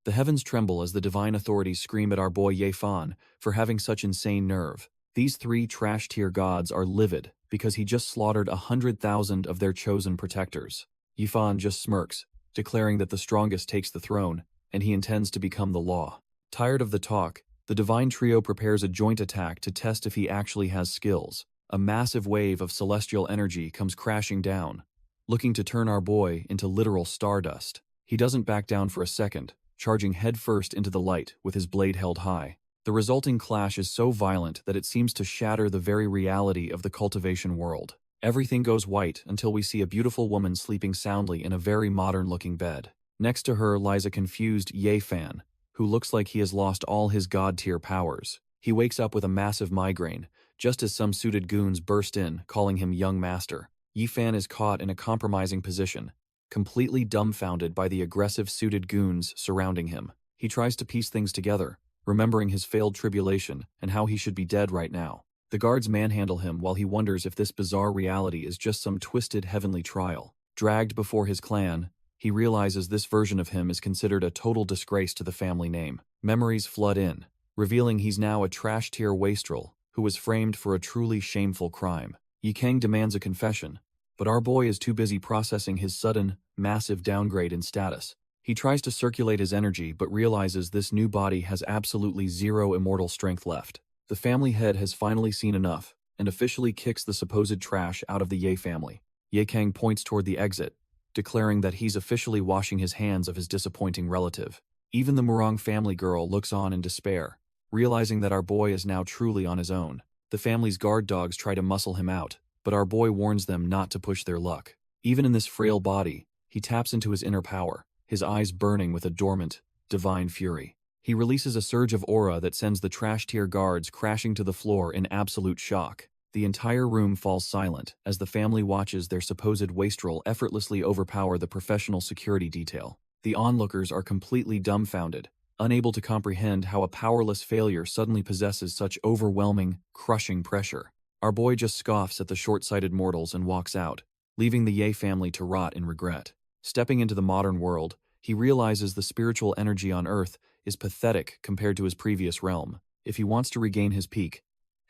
The heavens tremble as the divine authorities scream at our boy Ye Fan for having such insane nerve. These three trash-tier gods are livid because he just slaughtered 100,000 of their chosen protectors. Ye Fan just smirks, declaring that the strongest takes the throne, and he intends to become the law. Tired of the talk, the divine trio prepares a joint attack to test if he actually has skills. A massive wave of celestial energy comes crashing down, looking to turn our boy into literal stardust. He doesn't back down for a second, charging headfirst into the light with his blade held high. The resulting clash is so violent that it seems to shatter the very reality of the cultivation world. Everything goes white until we see a beautiful woman sleeping soundly in a very modern-looking bed. Next to her lies a confused Ye Fan, who looks like he has lost all his god-tier powers. He wakes up with a massive migraine, just as some suited goons burst in, calling him young master. Ye Fan is caught in a compromising position, completely dumbfounded by the aggressive suited goons surrounding him. He tries to piece things together, remembering his failed tribulation and how he should be dead right now. The guards manhandle him while he wonders if this bizarre reality is just some twisted heavenly trial. Dragged before his clan, he realizes this version of him is considered a total disgrace to the family name. Memories flood in, revealing he's now a trash-tier wastrel who was framed for a truly shameful crime. Ye Kang demands a confession, but our boy is too busy processing his sudden, massive downgrade in status. He tries to circulate his energy but realizes this new body has absolutely zero immortal strength left. The family head has finally seen enough and officially kicks the supposed trash out of the Ye family. Ye Kang points toward the exit, declaring that he's officially washing his hands of his disappointing relative. Even the Murong family girl looks on in despair, realizing that our boy is now truly on his own. The family's guard dogs try to muscle him out, but our boy warns them not to push their luck. Even in this frail body, he taps into his inner power, his eyes burning with a dormant, divine fury. He releases a surge of aura that sends the trash-tier guards crashing to the floor in absolute shock. The entire room falls silent as the family watches their supposed wastrel effortlessly overpower the professional security detail. The onlookers are completely dumbfounded, unable to comprehend how a powerless failure suddenly possesses such overwhelming, crushing pressure. Our boy just scoffs at the short-sighted mortals and walks out, leaving the Ye family to rot in regret. Stepping into the modern world, he realizes the spiritual energy on Earth is pathetic compared to his previous realm. If he wants to regain his peak,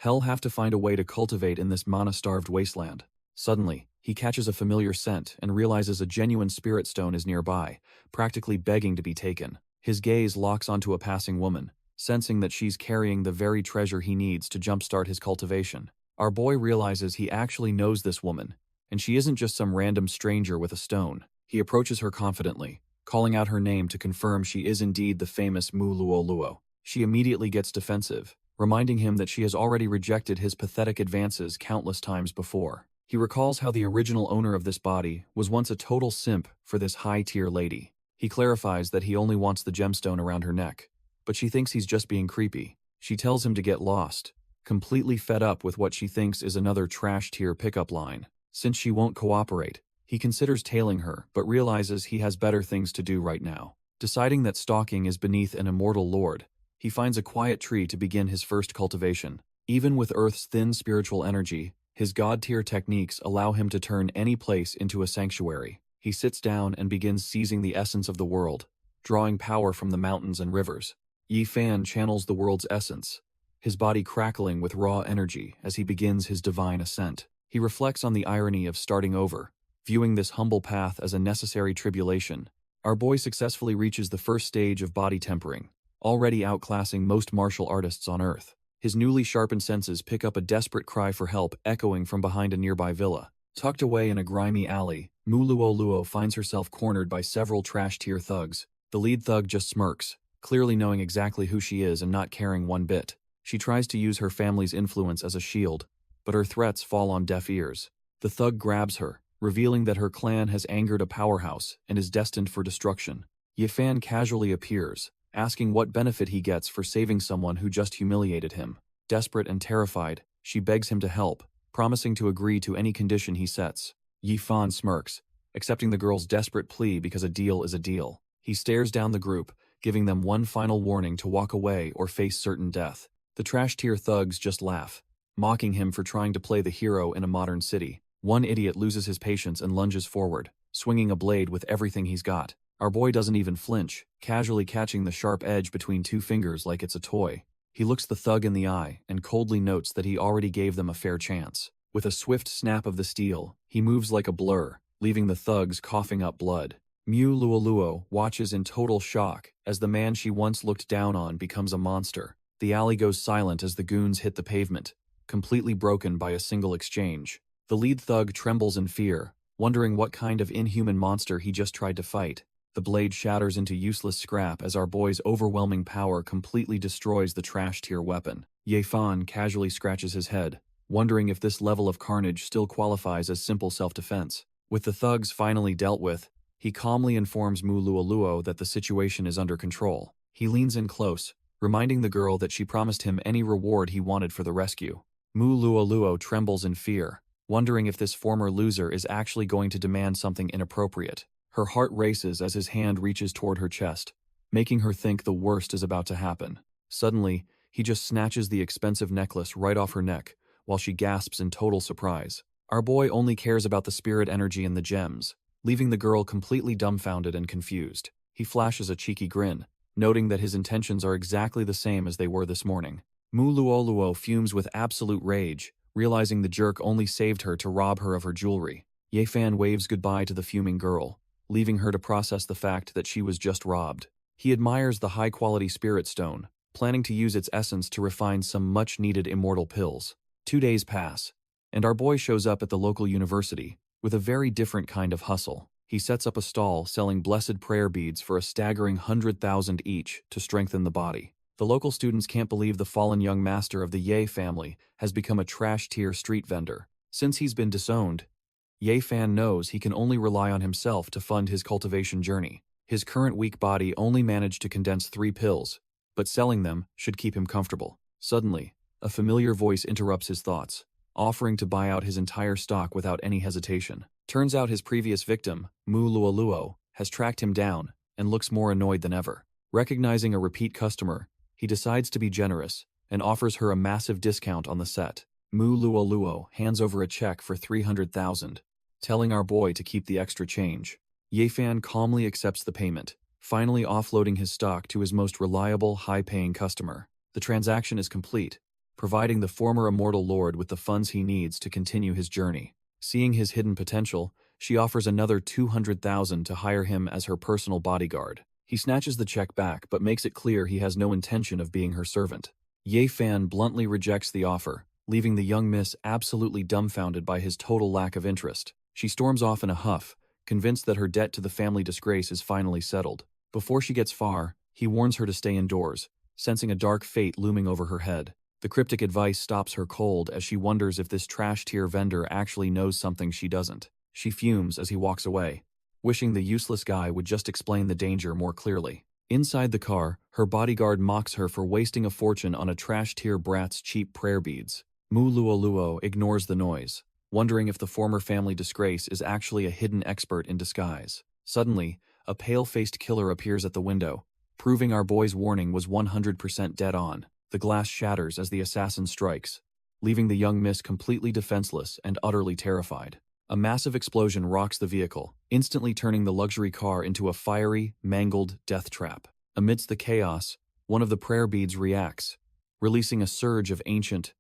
he'll have to find a way to cultivate in this mana-starved wasteland. Suddenly, he catches a familiar scent and realizes a genuine spirit stone is nearby, practically begging to be taken. His gaze locks onto a passing woman, sensing that she's carrying the very treasure he needs to jumpstart his cultivation. Our boy realizes he actually knows this woman, and she isn't just some random stranger with a stone. He approaches her confidently, calling out her name to confirm she is indeed the famous Mu Luo Luo. She immediately gets defensive, reminding him that she has already rejected his pathetic advances countless times before. He recalls how the original owner of this body was once a total simp for this high-tier lady. He clarifies that he only wants the gemstone around her neck, but she thinks he's just being creepy. She tells him to get lost, completely fed up with what she thinks is another trash-tier pickup line. Since she won't cooperate, he considers tailing her but realizes he has better things to do right now. Deciding that stalking is beneath an immortal lord, he finds a quiet tree to begin his first cultivation. Even with Earth's thin spiritual energy, his god-tier techniques allow him to turn any place into a sanctuary. He sits down and begins seizing the essence of the world, drawing power from the mountains and rivers. Ye Fan channels the world's essence, his body crackling with raw energy as he begins his divine ascent. He reflects on the irony of starting over, viewing this humble path as a necessary tribulation. Our boy successfully reaches the first stage of body tempering, already outclassing most martial artists on Earth. His newly sharpened senses pick up a desperate cry for help echoing from behind a nearby villa. Tucked away in a grimy alley, Mu Luo Luo finds herself cornered by several trash-tier thugs. The lead thug just smirks, clearly knowing exactly who she is and not caring one bit. She tries to use her family's influence as a shield, but her threats fall on deaf ears. The thug grabs her, revealing that her clan has angered a powerhouse and is destined for destruction. Ye Fan casually appears, asking what benefit he gets for saving someone who just humiliated him. Desperate and terrified, she begs him to help, promising to agree to any condition he sets. Ye Fan smirks, accepting the girl's desperate plea because a deal is a deal. He stares down the group, giving them one final warning to walk away or face certain death. The trash-tier thugs just laugh, mocking him for trying to play the hero in a modern city. One idiot loses his patience and lunges forward, swinging a blade with everything he's got. Our boy doesn't even flinch, casually catching the sharp edge between two fingers like it's a toy. He looks the thug in the eye and coldly notes that he already gave them a fair chance. With a swift snap of the steel, he moves like a blur, leaving the thugs coughing up blood. Mu Luoluo watches in total shock as the man she once looked down on becomes a monster. The alley goes silent as the goons hit the pavement, completely broken by a single exchange. The lead thug trembles in fear, wondering what kind of inhuman monster he just tried to fight. The blade shatters into useless scrap as our boy's overwhelming power completely destroys the trash-tier weapon. Ye Fan casually scratches his head, wondering if this level of carnage still qualifies as simple self-defense. With the thugs finally dealt with, he calmly informs Mu Luoluo that the situation is under control. He leans in close, reminding the girl that she promised him any reward he wanted for the rescue. Mu Luoluo trembles in fear, wondering if this former loser is actually going to demand something inappropriate. Her heart races as his hand reaches toward her chest, making her think the worst is about to happen. Suddenly, he just snatches the expensive necklace right off her neck, while she gasps in total surprise. Our boy only cares about the spirit energy and the gems, leaving the girl completely dumbfounded and confused. He flashes a cheeky grin, noting that his intentions are exactly the same as they were this morning. Mu Luoluo fumes with absolute rage, realizing the jerk only saved her to rob her of her jewelry. Ye Fan waves goodbye to the fuming girl, leaving her to process the fact that she was just robbed. He admires the high-quality spirit stone, planning to use its essence to refine some much-needed immortal pills. 2 days pass, and our boy shows up at the local university, with a very different kind of hustle. He sets up a stall selling blessed prayer beads for a staggering 100,000 each to strengthen the body. The local students can't believe the fallen young master of the Ye family has become a trash-tier street vendor. Since he's been disowned, Ye Fan knows he can only rely on himself to fund his cultivation journey. His current weak body only managed to condense 3 pills, but selling them should keep him comfortable. Suddenly, a familiar voice interrupts his thoughts, offering to buy out his entire stock without any hesitation. Turns out his previous victim, Mu Luoluo, has tracked him down and looks more annoyed than ever. Recognizing a repeat customer, he decides to be generous and offers her a massive discount on the set. Mu Luoluo hands over a check for 300,000, telling our boy to keep the extra change. Ye Fan calmly accepts the payment, finally offloading his stock to his most reliable, high-paying customer. The transaction is complete, providing the former immortal lord with the funds he needs to continue his journey. Seeing his hidden potential, she offers another 200,000 to hire him as her personal bodyguard. He snatches the check back but makes it clear he has no intention of being her servant. Ye Fan bluntly rejects the offer, leaving the young miss absolutely dumbfounded by his total lack of interest. She storms off in a huff, convinced that her debt to the family disgrace is finally settled. Before she gets far, he warns her to stay indoors, sensing a dark fate looming over her head. The cryptic advice stops her cold as she wonders if this trash-tier vendor actually knows something she doesn't. She fumes as he walks away, wishing the useless guy would just explain the danger more clearly. Inside the car, her bodyguard mocks her for wasting a fortune on a trash-tier brat's cheap prayer beads. Mu Luoluo ignores the noise, wondering if the former family disgrace is actually a hidden expert in disguise. Suddenly, a pale-faced killer appears at the window, proving our boy's warning was 100% dead on. The glass shatters as the assassin strikes, leaving the young miss completely defenseless and utterly terrified. A massive explosion rocks the vehicle, instantly turning the luxury car into a fiery, mangled death trap. Amidst the chaos, one of the prayer beads reacts, releasing a surge of ancient,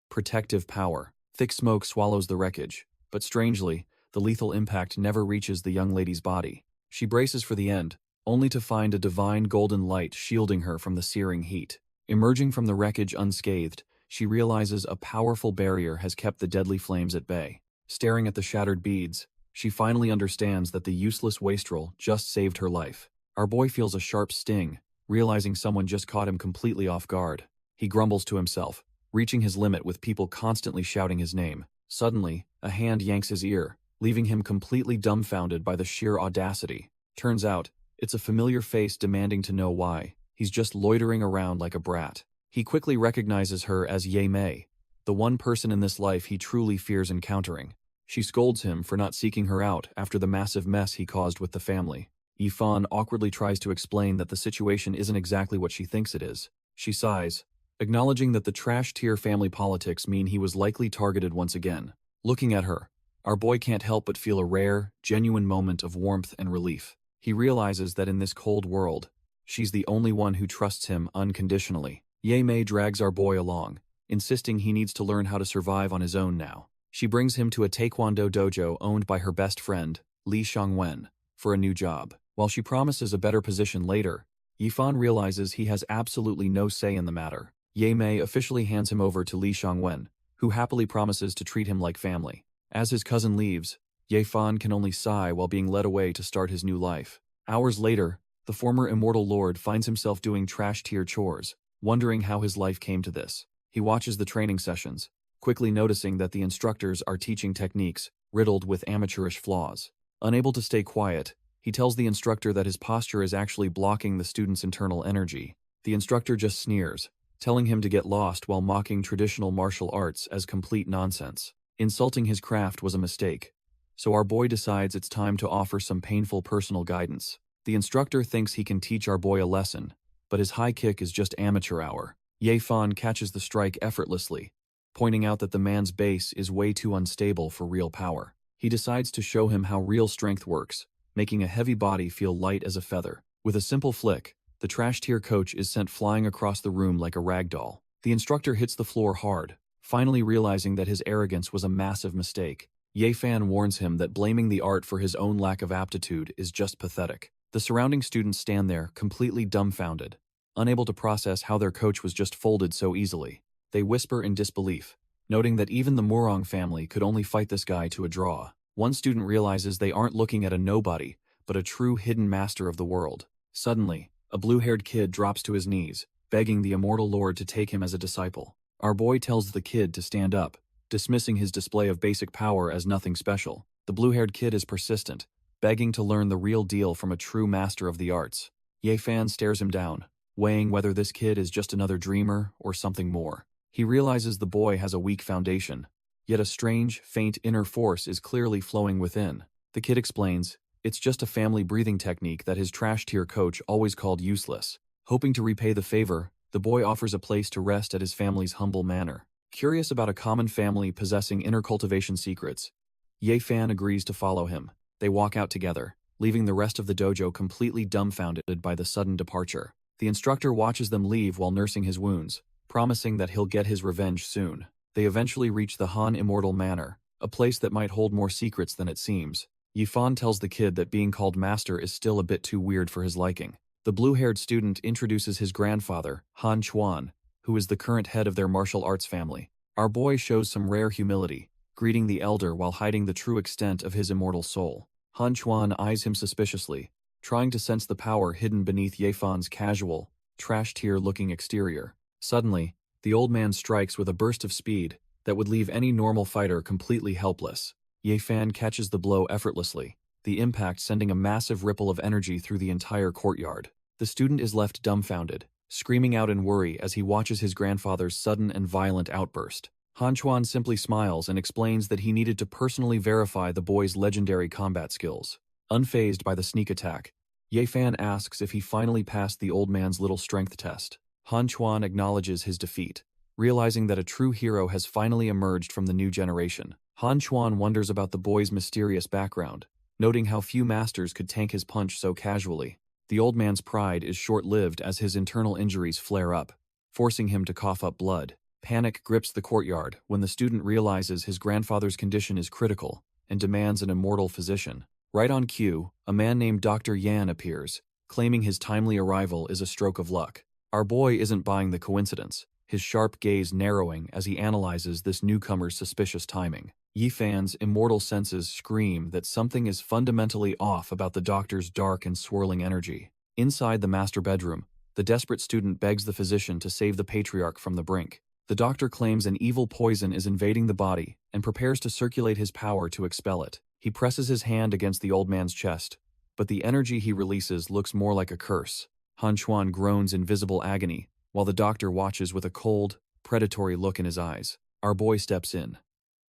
protective power. Thick smoke swallows the wreckage, but strangely, the lethal impact never reaches the young lady's body. She braces for the end, only to find a divine golden light shielding her from the searing heat. Emerging from the wreckage unscathed, she realizes a powerful barrier has kept the deadly flames at bay. Staring at the shattered beads, she finally understands that the useless wastrel just saved her life. Our boy feels a sharp sting, realizing someone just caught him completely off guard. He grumbles to himself, reaching his limit with people constantly shouting his name. Suddenly, a hand yanks his ear, leaving him completely dumbfounded by the sheer audacity. Turns out, it's a familiar face demanding to know why. He's just loitering around like a brat. He quickly recognizes her as Ye Mei, the one person in this life he truly fears encountering. She scolds him for not seeking her out after the massive mess he caused with the family. Ye Fan awkwardly tries to explain that the situation isn't exactly what she thinks it is. She sighs, acknowledging that the trash-tier family politics mean he was likely targeted once again. Looking at her, our boy can't help but feel a rare, genuine moment of warmth and relief. He realizes that in this cold world, she's the only one who trusts him unconditionally. Ye Mei drags our boy along, insisting he needs to learn how to survive on his own now. She brings him to a taekwondo dojo owned by her best friend, Li Xiangwen, for a new job. While she promises a better position later, Yifan realizes he has absolutely no say in the matter. Ye Mei officially hands him over to Li Xiangwen, who happily promises to treat him like family. As his cousin leaves, Ye Fan can only sigh while being led away to start his new life. Hours later, the former immortal lord finds himself doing trash-tier chores, wondering how his life came to this. He watches the training sessions, quickly noticing that the instructors are teaching techniques riddled with amateurish flaws. Unable to stay quiet, he tells the instructor that his posture is actually blocking the student's internal energy. The instructor just sneers, telling him to get lost while mocking traditional martial arts as complete nonsense. Insulting his craft was a mistake, so our boy decides it's time to offer some painful personal guidance. The instructor thinks he can teach our boy a lesson, but his high kick is just amateur hour. Ye Fan catches the strike effortlessly, pointing out that the man's base is way too unstable for real power. He decides to show him how real strength works, making a heavy body feel light as a feather. With a simple flick, the trash-tier coach is sent flying across the room like a rag doll. The instructor hits the floor hard, finally realizing that his arrogance was a massive mistake. Ye Fan warns him that blaming the art for his own lack of aptitude is just pathetic. The surrounding students stand there, completely dumbfounded, unable to process how their coach was just folded so easily. They whisper in disbelief, noting that even the Morong family could only fight this guy to a draw. One student realizes they aren't looking at a nobody, but a true hidden master of the world. Suddenly, a blue-haired kid drops to his knees, begging the immortal lord to take him as a disciple. Our boy tells the kid to stand up, dismissing his display of basic power as nothing special. The blue-haired kid is persistent, begging to learn the real deal from a true master of the arts. Ye Fan stares him down, weighing whether this kid is just another dreamer or something more. He realizes the boy has a weak foundation, yet a strange, faint inner force is clearly flowing within. The kid explains, it's just a family breathing technique that his trash-tier coach always called useless. Hoping to repay the favor, the boy offers a place to rest at his family's humble manor. Curious about a common family possessing inner cultivation secrets, Ye Fan agrees to follow him. They walk out together, leaving the rest of the dojo completely dumbfounded by the sudden departure. The instructor watches them leave while nursing his wounds, promising that he'll get his revenge soon. They eventually reach the Han Immortal Manor, a place that might hold more secrets than it seems. Yifan tells the kid that being called master is still a bit too weird for his liking. The blue-haired student introduces his grandfather, Han Chuan, who is the current head of their martial arts family. Our boy shows some rare humility, greeting the elder while hiding the true extent of his immortal soul. Han Chuan eyes him suspiciously, trying to sense the power hidden beneath Yefan's casual, trash-tier-looking exterior. Suddenly, the old man strikes with a burst of speed that would leave any normal fighter completely helpless. Ye Fan catches the blow effortlessly, the impact sending a massive ripple of energy through the entire courtyard. The student is left dumbfounded, screaming out in worry as he watches his grandfather's sudden and violent outburst. Han Chuan simply smiles and explains that he needed to personally verify the boy's legendary combat skills. Unfazed by the sneak attack, Ye Fan asks if he finally passed the old man's little strength test. Han Chuan acknowledges his defeat, realizing that a true hero has finally emerged from the new generation. Han Chuan wonders about the boy's mysterious background, noting how few masters could tank his punch so casually. The old man's pride is short-lived as his internal injuries flare up, forcing him to cough up blood. Panic grips the courtyard when the student realizes his grandfather's condition is critical and demands an immortal physician. Right on cue, a man named Dr. Yan appears, claiming his timely arrival is a stroke of luck. Our boy isn't buying the coincidence, his sharp gaze narrowing as he analyzes this newcomer's suspicious timing. Yi Fan's immortal senses scream that something is fundamentally off about the doctor's dark and swirling energy. Inside the master bedroom, the desperate student begs the physician to save the patriarch from the brink. The doctor claims an evil poison is invading the body and prepares to circulate his power to expel it. He presses his hand against the old man's chest, but the energy he releases looks more like a curse. Han Chuan groans in visible agony, while the doctor watches with a cold, predatory look in his eyes. Our boy steps in,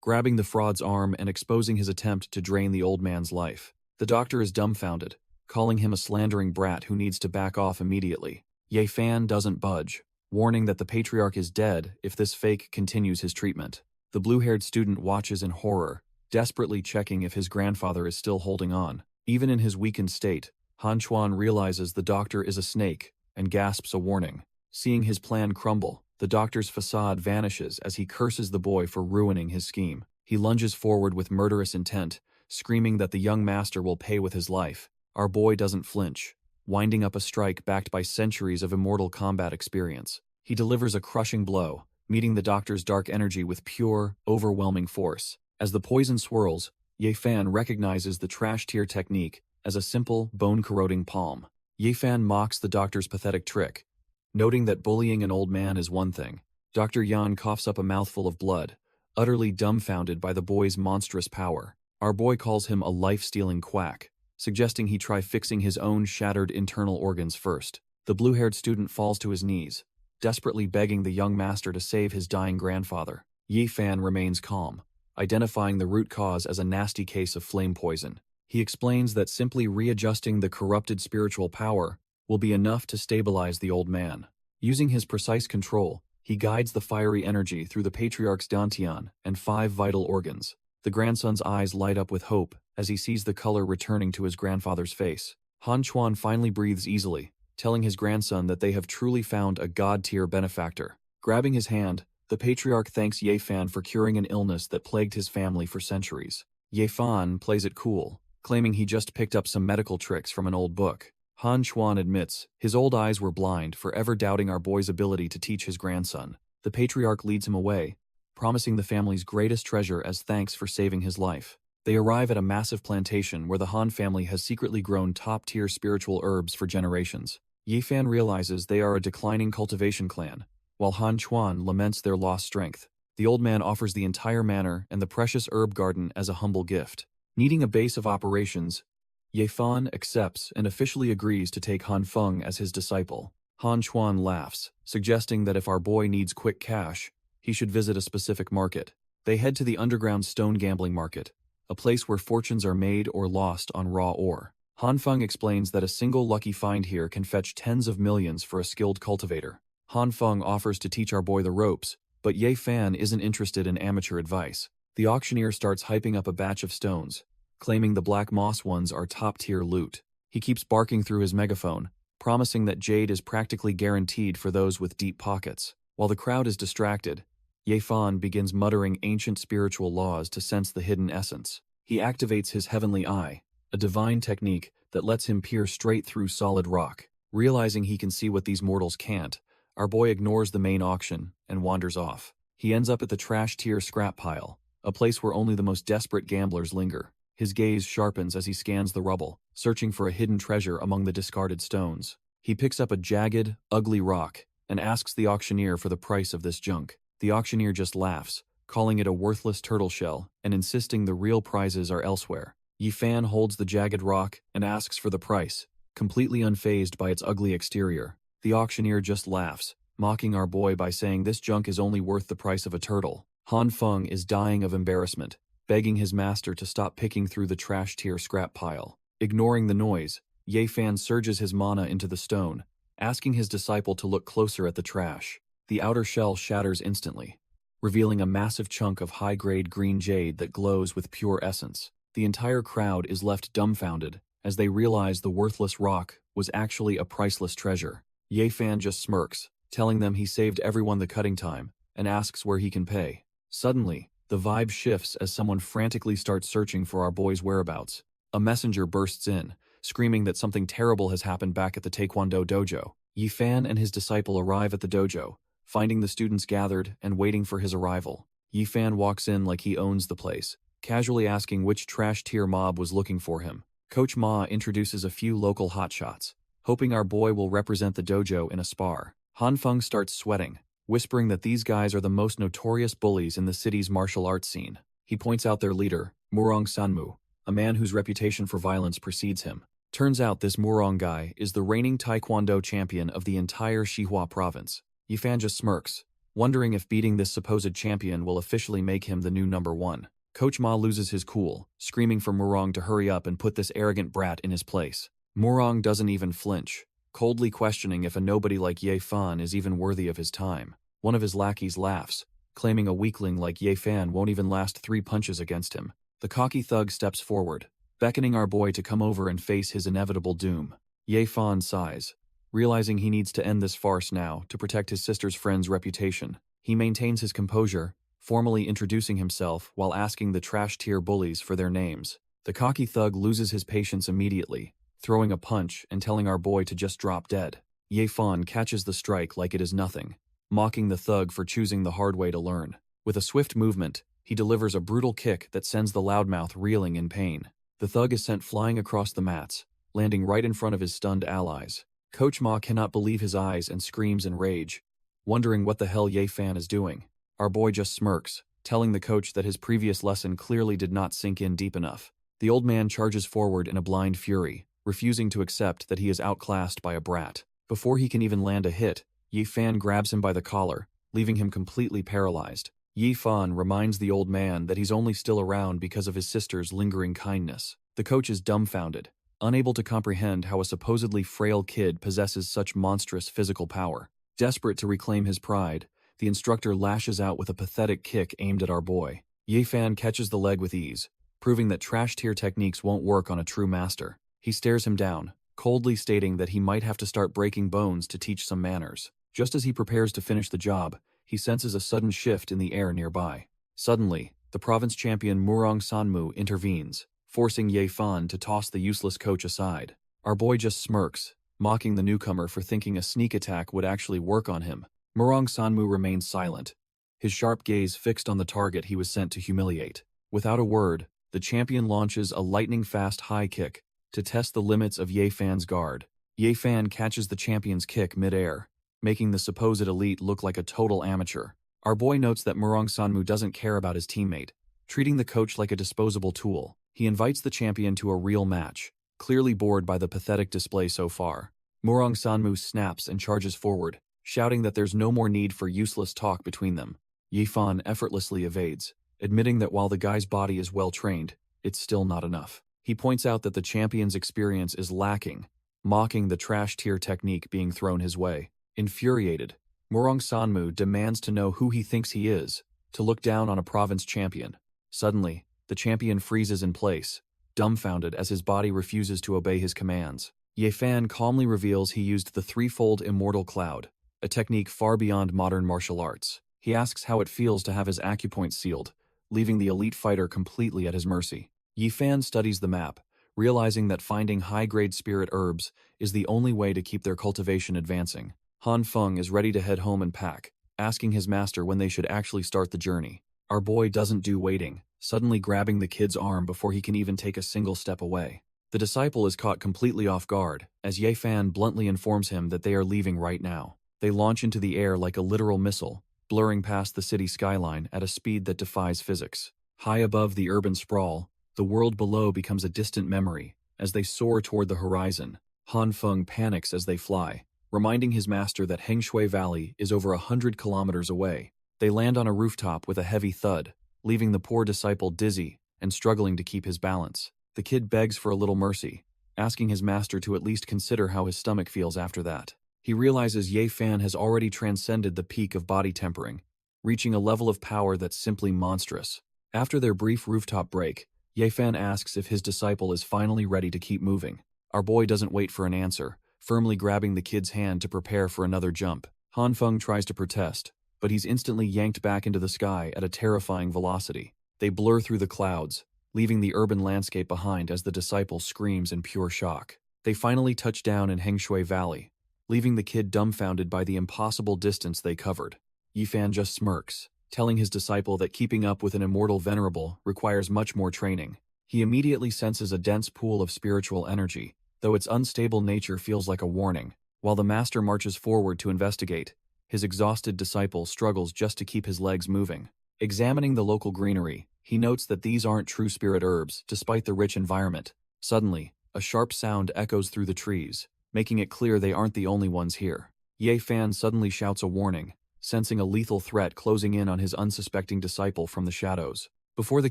grabbing the fraud's arm and exposing his attempt to drain the old man's life. The doctor is dumbfounded, calling him a slandering brat who needs to back off immediately. Ye Fan doesn't budge, warning that the patriarch is dead if this fake continues his treatment. The blue-haired student watches in horror, desperately checking if his grandfather is still holding on. Even in his weakened state, Han Chuan realizes the doctor is a snake and gasps a warning. Seeing his plan crumble, the doctor's facade vanishes as he curses the boy for ruining his scheme. He lunges forward with murderous intent, screaming that the young master will pay with his life. Our boy doesn't flinch, winding up a strike backed by centuries of immortal combat experience. He delivers a crushing blow, meeting the doctor's dark energy with pure, overwhelming force. As the poison swirls, Ye Fan recognizes the trash tier technique as a simple, bone-corroding palm. Ye Fan mocks the doctor's pathetic trick, noting that bullying an old man is one thing. Dr. Yan coughs up a mouthful of blood, utterly dumbfounded by the boy's monstrous power. Our boy calls him a life-stealing quack, suggesting he try fixing his own shattered internal organs first. The blue-haired student falls to his knees, desperately begging the young master to save his dying grandfather. Ye Fan remains calm, identifying the root cause as a nasty case of flame poison. He explains that simply readjusting the corrupted spiritual power will be enough to stabilize the old man. Using his precise control, he guides the fiery energy through the patriarch's dantian and 5 vital organs. The grandson's eyes light up with hope as he sees the color returning to his grandfather's face. Han Chuan finally breathes easily, telling his grandson that they have truly found a god-tier benefactor. Grabbing his hand, the patriarch thanks Ye Fan for curing an illness that plagued his family for centuries. Ye Fan plays it cool, claiming he just picked up some medical tricks from an old book. Han Chuan admits his old eyes were blind, forever doubting our boy's ability to teach his grandson. The patriarch leads him away, promising the family's greatest treasure as thanks for saving his life. They arrive at a massive plantation where the Han family has secretly grown top-tier spiritual herbs for generations. Ye Fan realizes they are a declining cultivation clan, while Han Chuan laments their lost strength. The old man offers the entire manor and the precious herb garden as a humble gift. Needing a base of operations, Ye Fan accepts and officially agrees to take Han Feng as his disciple. Han Chuan laughs, suggesting that if our boy needs quick cash, he should visit a specific market. They head to the underground stone gambling market, a place where fortunes are made or lost on raw ore. Han Feng explains that a single lucky find here can fetch tens of millions for a skilled cultivator. Han Feng offers to teach our boy the ropes, but Ye Fan isn't interested in amateur advice. The auctioneer starts hyping up a batch of stones, claiming the black moss ones are top-tier loot. He keeps barking through his megaphone, promising that jade is practically guaranteed for those with deep pockets. While the crowd is distracted, Ye Fan begins muttering ancient spiritual laws to sense the hidden essence. He activates his heavenly eye, a divine technique that lets him peer straight through solid rock. Realizing he can see what these mortals can't, our boy ignores the main auction and wanders off. He ends up at the trash-tier scrap pile, a place where only the most desperate gamblers linger. His gaze sharpens as he scans the rubble, searching for a hidden treasure among the discarded stones. He picks up a jagged, ugly rock and asks the auctioneer for the price of this junk. The auctioneer just laughs, calling it a worthless turtle shell and insisting the real prizes are elsewhere. Ye Fan holds the jagged rock and asks for the price, completely unfazed by its ugly exterior. The auctioneer just laughs, mocking our boy by saying this junk is only worth the price of a turtle. Han Feng is dying of embarrassment, begging his master to stop picking through the trash-tier scrap pile. Ignoring the noise, Ye Fan surges his mana into the stone, asking his disciple to look closer at the trash. The outer shell shatters instantly, revealing a massive chunk of high-grade green jade that glows with pure essence. The entire crowd is left dumbfounded as they realize the worthless rock was actually a priceless treasure. Ye Fan just smirks, telling them he saved everyone the cutting time, and asks where he can pay. Suddenly, the vibe shifts as someone frantically starts searching for our boy's whereabouts. A messenger bursts in, screaming that something terrible has happened back at the Taekwondo dojo. Ye Fan and his disciple arrive at the dojo, finding the students gathered and waiting for his arrival. Ye Fan walks in like he owns the place, casually asking which trash-tier mob was looking for him. Coach Ma introduces a few local hotshots, hoping our boy will represent the dojo in a spar. Han Feng starts sweating, whispering that these guys are the most notorious bullies in the city's martial arts scene. He points out their leader, Murong Sanmu, a man whose reputation for violence precedes him. Turns out this Murong guy is the reigning Taekwondo champion of the entire Xihua province. Ye Fan just smirks, wondering if beating this supposed champion will officially make him the new #1. Coach Ma loses his cool, screaming for Murong to hurry up and put this arrogant brat in his place. Murong doesn't even flinch, coldly questioning if a nobody like Ye Fan is even worthy of his time. One of his lackeys laughs, claiming a weakling like Ye Fan won't even last 3 punches against him. The cocky thug steps forward, beckoning our boy to come over and face his inevitable doom. Ye Fan sighs, realizing he needs to end this farce now to protect his sister's friend's reputation. He maintains his composure, formally introducing himself while asking the trash-tier bullies for their names. The cocky thug loses his patience immediately, throwing a punch and telling our boy to just drop dead. Ye Fan catches the strike like it is nothing, mocking the thug for choosing the hard way to learn. With a swift movement, he delivers a brutal kick that sends the loudmouth reeling in pain. The thug is sent flying across the mats, landing right in front of his stunned allies. Coach Ma cannot believe his eyes and screams in rage, wondering what the hell Ye Fan is doing. Our boy just smirks, telling the coach that his previous lesson clearly did not sink in deep enough. The old man charges forward in a blind fury, refusing to accept that he is outclassed by a brat. Before he can even land a hit, Ye Fan grabs him by the collar, leaving him completely paralyzed. Ye Fan reminds the old man that he's only still around because of his sister's lingering kindness. The coach is dumbfounded, unable to comprehend how a supposedly frail kid possesses such monstrous physical power. Desperate to reclaim his pride, the instructor lashes out with a pathetic kick aimed at our boy. Ye Fan catches the leg with ease, proving that trash-tier techniques won't work on a true master. He stares him down, coldly stating that he might have to start breaking bones to teach some manners. Just as he prepares to finish the job, he senses a sudden shift in the air nearby. Suddenly, the province champion Murong Sanmu intervenes, forcing Ye Fan to toss the useless coach aside. Our boy just smirks, mocking the newcomer for thinking a sneak attack would actually work on him. Murong Sanmu remains silent, his sharp gaze fixed on the target he was sent to humiliate. Without a word, the champion launches a lightning-fast high kick to test the limits of Ye Fan's guard. Ye Fan catches the champion's kick mid-air, making the supposed elite look like a total amateur. Our boy notes that Murong Sanmu doesn't care about his teammate, treating the coach like a disposable tool. He invites the champion to a real match, clearly bored by the pathetic display so far. Murong Sanmu snaps and charges forward, shouting that there's no more need for useless talk between them. Ye Fan effortlessly evades, admitting that while the guy's body is well trained, it's still not enough. He points out that the champion's experience is lacking, mocking the trash-tier technique being thrown his way. Infuriated, Murong Sanmu demands to know who he thinks he is, to look down on a province champion. Suddenly, the champion freezes in place, dumbfounded as his body refuses to obey his commands. Ye Fan calmly reveals he used the threefold immortal cloud, a technique far beyond modern martial arts. He asks how it feels to have his acupoint sealed, leaving the elite fighter completely at his mercy. Ye Fan studies the map, realizing that finding high-grade spirit herbs is the only way to keep their cultivation advancing. Han Feng is ready to head home and pack, asking his master when they should actually start the journey. Our boy doesn't do waiting, suddenly grabbing the kid's arm before he can even take a single step away. The disciple is caught completely off guard, as Ye Fan bluntly informs him that they are leaving right now. They launch into the air like a literal missile, blurring past the city skyline at a speed that defies physics. High above the urban sprawl, the world below becomes a distant memory. As they soar toward the horizon, Han Feng panics as they fly, reminding his master that Hengshui Valley is over 100 kilometers away. They land on a rooftop with a heavy thud, leaving the poor disciple dizzy and struggling to keep his balance. The kid begs for a little mercy, asking his master to at least consider how his stomach feels after that. He realizes Ye Fan has already transcended the peak of body tempering, reaching a level of power that's simply monstrous. After their brief rooftop break, Ye Fan asks if his disciple is finally ready to keep moving. Our boy doesn't wait for an answer, firmly grabbing the kid's hand to prepare for another jump. Han Feng tries to protest, but he's instantly yanked back into the sky at a terrifying velocity. They blur through the clouds, leaving the urban landscape behind as the disciple screams in pure shock. They finally touch down in Hengshui Valley, leaving the kid dumbfounded by the impossible distance they covered. Ye Fan just smirks, telling his disciple that keeping up with an immortal venerable requires much more training. He immediately senses a dense pool of spiritual energy, though its unstable nature feels like a warning. While the master marches forward to investigate, his exhausted disciple struggles just to keep his legs moving. Examining the local greenery, he notes that these aren't true spirit herbs, despite the rich environment. Suddenly, a sharp sound echoes through the trees, making it clear they aren't the only ones here. Ye Fan suddenly shouts a warning, sensing a lethal threat closing in on his unsuspecting disciple from the shadows. Before the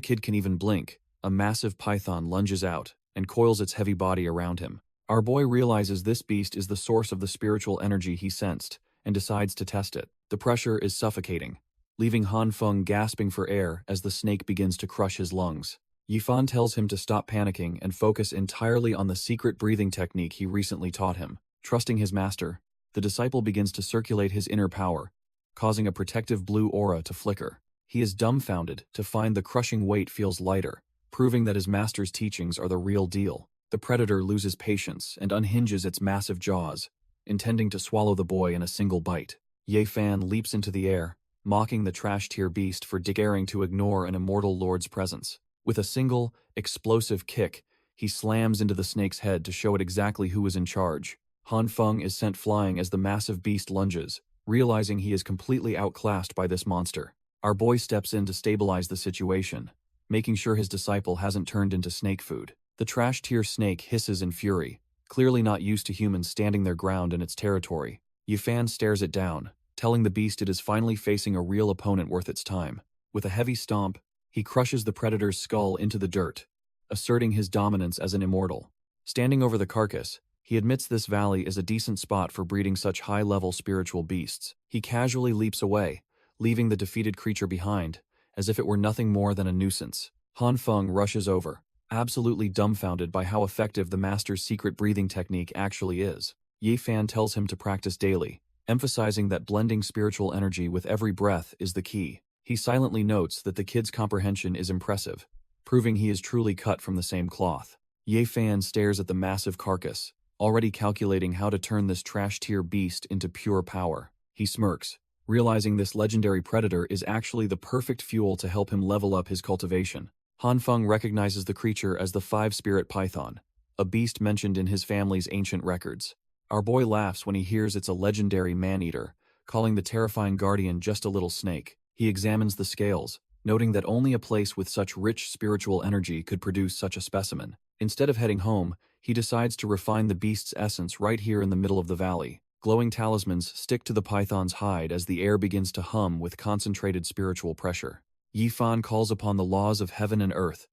kid can even blink, a massive python lunges out and coils its heavy body around him. Our boy realizes this beast is the source of the spiritual energy he sensed and decides to test it. The pressure is suffocating, leaving Han Feng gasping for air as the snake begins to crush his lungs. Yifan tells him to stop panicking and focus entirely on the secret breathing technique he recently taught him. Trusting his master, the disciple begins to circulate his inner power, causing a protective blue aura to flicker. He is dumbfounded to find the crushing weight feels lighter, proving that his master's teachings are the real deal. The predator loses patience and unhinges its massive jaws, intending to swallow the boy in a single bite. Ye Fan leaps into the air, mocking the trash-tier beast for daring to ignore an immortal lord's presence. With a single, explosive kick, he slams into the snake's head to show it exactly who is in charge. Han Feng is sent flying as the massive beast lunges, realizing he is completely outclassed by this monster. Our boy steps in to stabilize the situation, making sure his disciple hasn't turned into snake food. The trash-tier snake hisses in fury, clearly not used to humans standing their ground in its territory. Yifan stares it down, telling the beast it is finally facing a real opponent worth its time. With a heavy stomp, he crushes the predator's skull into the dirt, asserting his dominance as an immortal. Standing over the carcass, he admits this valley is a decent spot for breeding such high-level spiritual beasts. He casually leaps away, leaving the defeated creature behind, as if it were nothing more than a nuisance. Han Feng rushes over, absolutely dumbfounded by how effective the master's secret breathing technique actually is. Ye Fan tells him to practice daily, emphasizing that blending spiritual energy with every breath is the key. He silently notes that the kid's comprehension is impressive, proving he is truly cut from the same cloth. Ye Fan stares at the massive carcass, already calculating how to turn this trash-tier beast into pure power. He smirks, realizing this legendary predator is actually the perfect fuel to help him level up his cultivation. Han Feng recognizes the creature as the five-spirit python, a beast mentioned in his family's ancient records. Our boy laughs when he hears it's a legendary man-eater, calling the terrifying guardian just a little snake. He examines the scales, noting that only a place with such rich spiritual energy could produce such a specimen. Instead of heading home, he decides to refine the beast's essence right here in the middle of the valley. Glowing talismans stick to the python's hide as the air begins to hum with concentrated spiritual pressure. Yifan calls upon the laws of heaven and earth,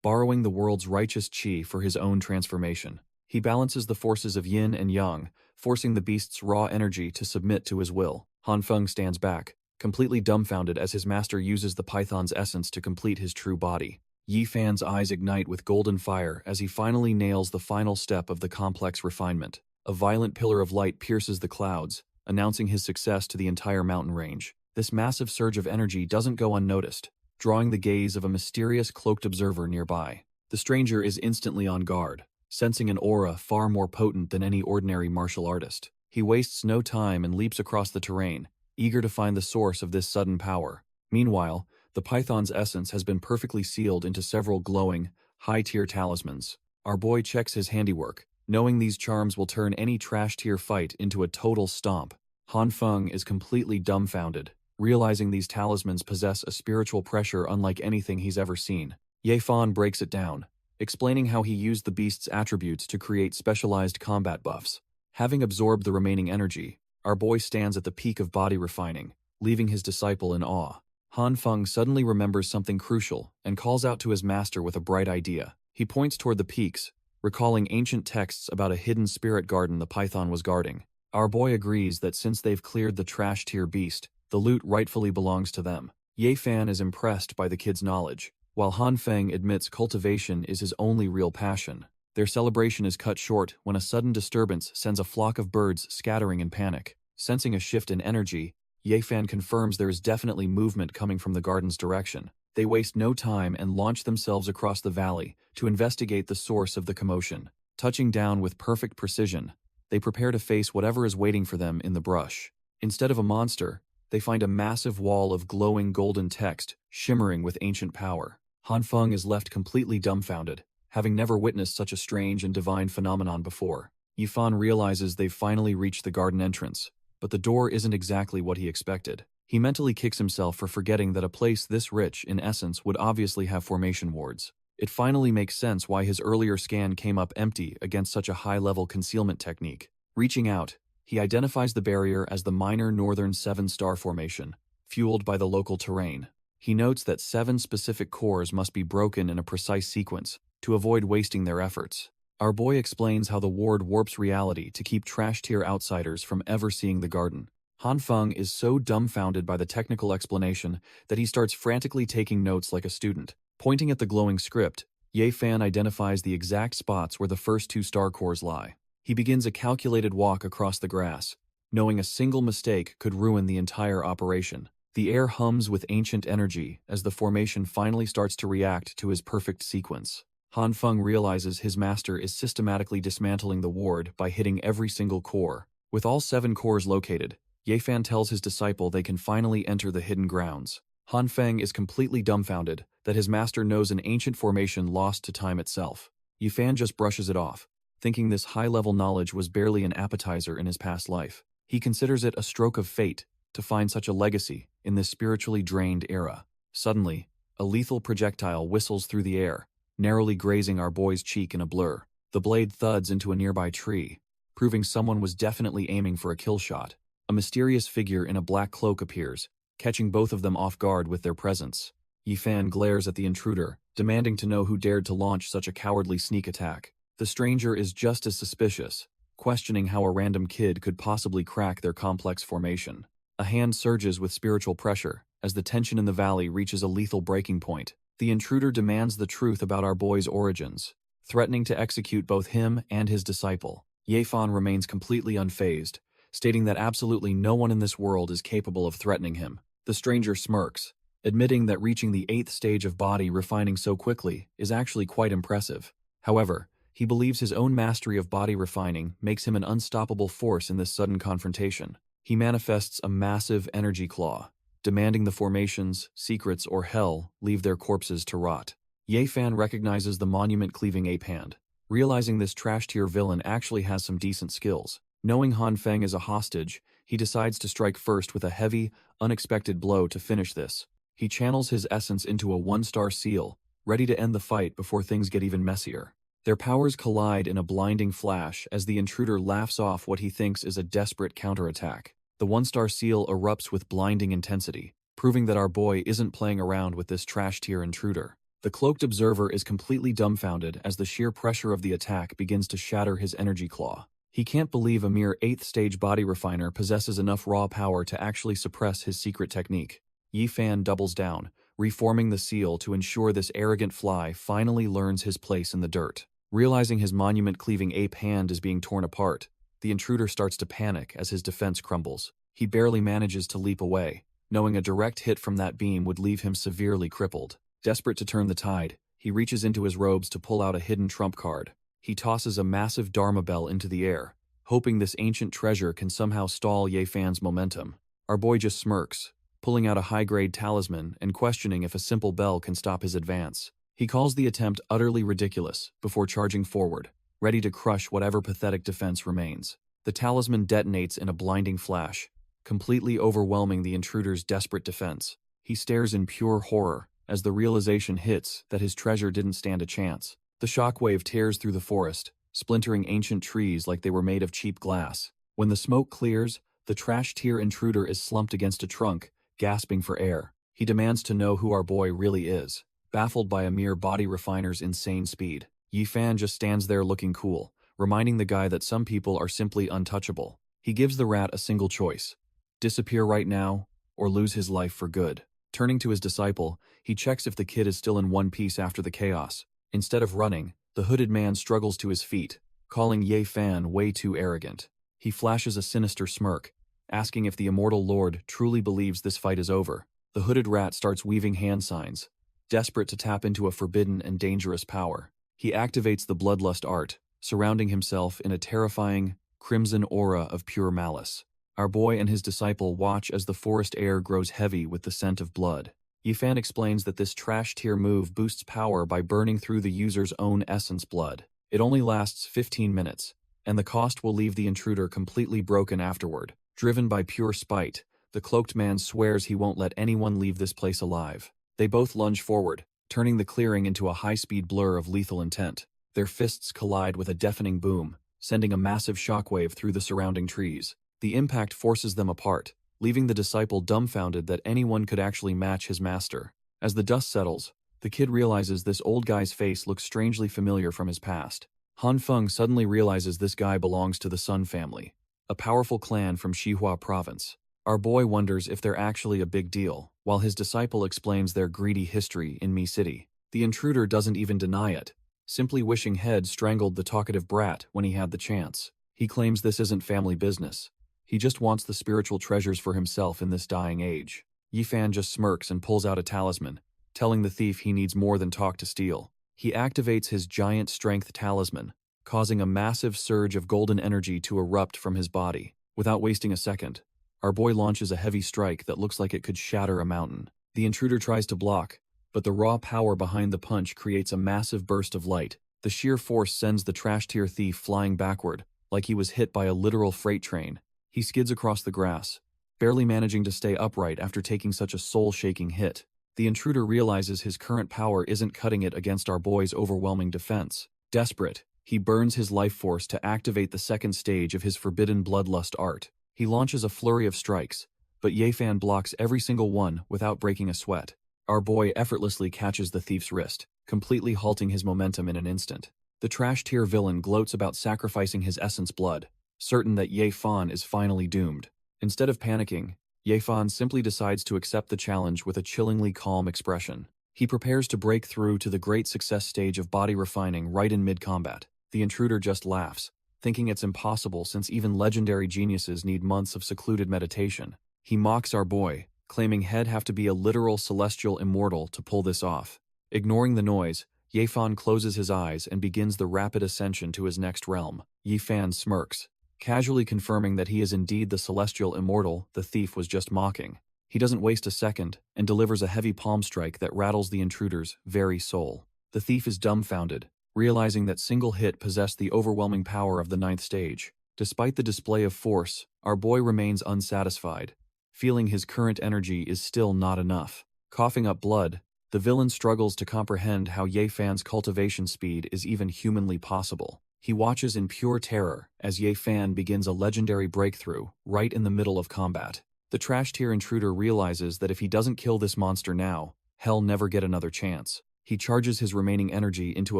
borrowing the world's righteous qi for his own transformation. He balances the forces of yin and yang, forcing the beast's raw energy to submit to his will. Han Feng stands back, completely dumbfounded as his master uses the python's essence to complete his true body. Yi Fan's eyes ignite with golden fire as he finally nails the final step of the complex refinement. A violent pillar of light pierces the clouds, announcing his success to the entire mountain range. This massive surge of energy doesn't go unnoticed, drawing the gaze of a mysterious cloaked observer nearby. The stranger is instantly on guard, sensing an aura far more potent than any ordinary martial artist. He wastes no time and leaps across the terrain, eager to find the source of this sudden power. Meanwhile, the python's essence has been perfectly sealed into several glowing, high-tier talismans. Our boy checks his handiwork, knowing these charms will turn any trash-tier fight into a total stomp. Han Feng is completely dumbfounded, realizing these talismans possess a spiritual pressure unlike anything he's ever seen. Ye Fan breaks it down, explaining how he used the beast's attributes to create specialized combat buffs. Having absorbed the remaining energy, our boy stands at the peak of body refining, leaving his disciple in awe. Han Feng suddenly remembers something crucial and calls out to his master with a bright idea. He points toward the peaks, recalling ancient texts about a hidden spirit garden the python was guarding. Our boy agrees that since they've cleared the trash-tier beast, the loot rightfully belongs to them. Ye Fan is impressed by the kid's knowledge, while Han Feng admits cultivation is his only real passion. Their celebration is cut short when a sudden disturbance sends a flock of birds scattering in panic. Sensing a shift in energy, Ye Fan confirms there is definitely movement coming from the garden's direction. They waste no time and launch themselves across the valley to investigate the source of the commotion. Touching down with perfect precision, they prepare to face whatever is waiting for them in the brush. Instead of a monster, they find a massive wall of glowing golden text, shimmering with ancient power. Han Feng is left completely dumbfounded, having never witnessed such a strange and divine phenomenon before. Yifan realizes they've finally reached the garden entrance, but the door isn't exactly what he expected. He mentally kicks himself for forgetting that a place this rich in essence would obviously have formation wards. It finally makes sense why his earlier scan came up empty against such a high-level concealment technique. Reaching out, he identifies the barrier as the minor northern 7-star formation, fueled by the local terrain. He notes that 7 specific cores must be broken in a precise sequence to avoid wasting their efforts. Our boy explains how the ward warps reality to keep trash-tier outsiders from ever seeing the garden. Han Feng is so dumbfounded by the technical explanation that he starts frantically taking notes like a student, Pointing at the glowing script, Ye Fan identifies the exact spots where the first two star cores lie. He begins a calculated walk across the grass, knowing a single mistake could ruin the entire operation. The air hums with ancient energy as the formation finally starts to react to his perfect sequence. Han Feng realizes his master is systematically dismantling the ward by hitting every single core. With all 7 cores located, Ye Fan tells his disciple they can finally enter the hidden grounds. Han Feng is completely dumbfounded that his master knows an ancient formation lost to time itself. Ye Fan just brushes it off, thinking this high-level knowledge was barely an appetizer in his past life. He considers it a stroke of fate to find such a legacy in this spiritually drained era. Suddenly, a lethal projectile whistles through the air, narrowly grazing our boy's cheek in a blur. The blade thuds into a nearby tree, proving someone was definitely aiming for a kill shot. A mysterious figure in a black cloak appears, catching both of them off guard with their presence. Ye Fan glares at the intruder, demanding to know who dared to launch such a cowardly sneak attack. The stranger is just as suspicious, questioning how a random kid could possibly crack their complex formation. A hand surges with spiritual pressure as the tension in the valley reaches a lethal breaking point. The intruder demands the truth about our boy's origins, threatening to execute both him and his disciple. Ye Fan remains completely unfazed, stating that absolutely no one in this world is capable of threatening him. The stranger smirks, admitting that reaching the 8th stage of body refining so quickly is actually quite impressive. However, he believes his own mastery of body refining makes him an unstoppable force in this sudden confrontation. He manifests a massive energy claw, demanding the formation's secrets or hell leave their corpses to rot. Ye Fan recognizes the monument-cleaving ape hand, realizing this trash-tier villain actually has some decent skills. Knowing Han Feng is a hostage, he decides to strike first with a heavy, unexpected blow to finish this. He channels his essence into a 1-star seal, ready to end the fight before things get even messier. Their powers collide in a blinding flash as the intruder laughs off what he thinks is a desperate counterattack. The 1-star seal erupts with blinding intensity, proving that our boy isn't playing around with this trash-tier intruder. The cloaked observer is completely dumbfounded as the sheer pressure of the attack begins to shatter his energy claw. He can't believe a mere 8th stage body refiner possesses enough raw power to actually suppress his secret technique. Ye Fan doubles down, reforming the seal to ensure this arrogant fly finally learns his place in the dirt. Realizing his monument-cleaving ape hand is being torn apart, the intruder starts to panic as his defense crumbles. He barely manages to leap away, knowing a direct hit from that beam would leave him severely crippled. Desperate to turn the tide, he reaches into his robes to pull out a hidden trump card. He tosses a massive Dharma bell into the air, hoping this ancient treasure can somehow stall Ye Fan's momentum. Our boy just smirks, pulling out a high-grade talisman and questioning if a simple bell can stop his advance. He calls the attempt utterly ridiculous before charging forward, ready to crush whatever pathetic defense remains. The talisman detonates in a blinding flash, completely overwhelming the intruder's desperate defense. He stares in pure horror as the realization hits that his treasure didn't stand a chance. The shockwave tears through the forest, splintering ancient trees like they were made of cheap glass. When the smoke clears, the trash-tier intruder is slumped against a trunk, gasping for air. He demands to know who our boy really is, baffled by a mere body refiner's insane speed. Ye Fan just stands there looking cool, reminding the guy that some people are simply untouchable. He gives the rat a single choice: disappear right now, or lose his life for good. Turning to his disciple, he checks if the kid is still in one piece after the chaos. Instead of running, the hooded man struggles to his feet, calling Ye Fan way too arrogant. He flashes a sinister smirk, asking if the immortal lord truly believes this fight is over. The hooded rat starts weaving hand signs, desperate to tap into a forbidden and dangerous power. He activates the bloodlust art, surrounding himself in a terrifying, crimson aura of pure malice. Our boy and his disciple watch as the forest air grows heavy with the scent of blood. Ye Fan explains that this trash-tier move boosts power by burning through the user's own essence blood. It only lasts 15 minutes, and the cost will leave the intruder completely broken afterward. Driven by pure spite, the cloaked man swears he won't let anyone leave this place alive. They both lunge forward, turning the clearing into a high-speed blur of lethal intent. Their fists collide with a deafening boom, sending a massive shockwave through the surrounding trees. The impact forces them apart, leaving the disciple dumbfounded that anyone could actually match his master. As the dust settles, the kid realizes this old guy's face looks strangely familiar from his past. Han Feng suddenly realizes this guy belongs to the Sun family, a powerful clan from Xihua province. Our boy wonders if they're actually a big deal, while his disciple explains their greedy history in Mi City. The intruder doesn't even deny it, simply wishing Head strangled the talkative brat when he had the chance. He claims this isn't family business. He just wants the spiritual treasures for himself in this dying age. Yifan just smirks and pulls out a talisman, telling the thief he needs more than talk to steal. He activates his giant strength talisman, causing a massive surge of golden energy to erupt from his body. Without wasting a second, our boy launches a heavy strike that looks like it could shatter a mountain. The intruder tries to block, but the raw power behind the punch creates a massive burst of light. The sheer force sends the trash-tier thief flying backward, like he was hit by a literal freight train. He skids across the grass, barely managing to stay upright after taking such a soul-shaking hit. The intruder realizes his current power isn't cutting it against our boy's overwhelming defense. Desperate, he burns his life force to activate the second stage of his forbidden bloodlust art. He launches a flurry of strikes, but Yefan blocks every single one without breaking a sweat. Our boy effortlessly catches the thief's wrist, completely halting his momentum in an instant. The trash-tier villain gloats about sacrificing his essence blood, certain that Yefan is finally doomed. Instead of panicking, Yefan simply decides to accept the challenge with a chillingly calm expression. He prepares to break through to the great success stage of body refining right in mid-combat. The intruder just laughs, thinking it's impossible since even legendary geniuses need months of secluded meditation. He mocks our boy, claiming He'd have to be a literal celestial immortal to pull this off. Ignoring the noise, Yefan closes his eyes and begins the rapid ascension to his next realm. Yifan smirks, casually confirming that he is indeed the celestial immortal the thief was just mocking. He doesn't waste a second and delivers a heavy palm strike that rattles the intruder's very soul. The thief is dumbfounded, realizing that single hit possessed the overwhelming power of the 9th stage. Despite the display of force, our boy remains unsatisfied, feeling his current energy is still not enough. Coughing up blood, the villain struggles to comprehend how Yefan's cultivation speed is even humanly possible. He watches in pure terror as Yefan begins a legendary breakthrough right in the middle of combat. The trash-tier intruder realizes that if he doesn't kill this monster now, he'll never get another chance. He charges his remaining energy into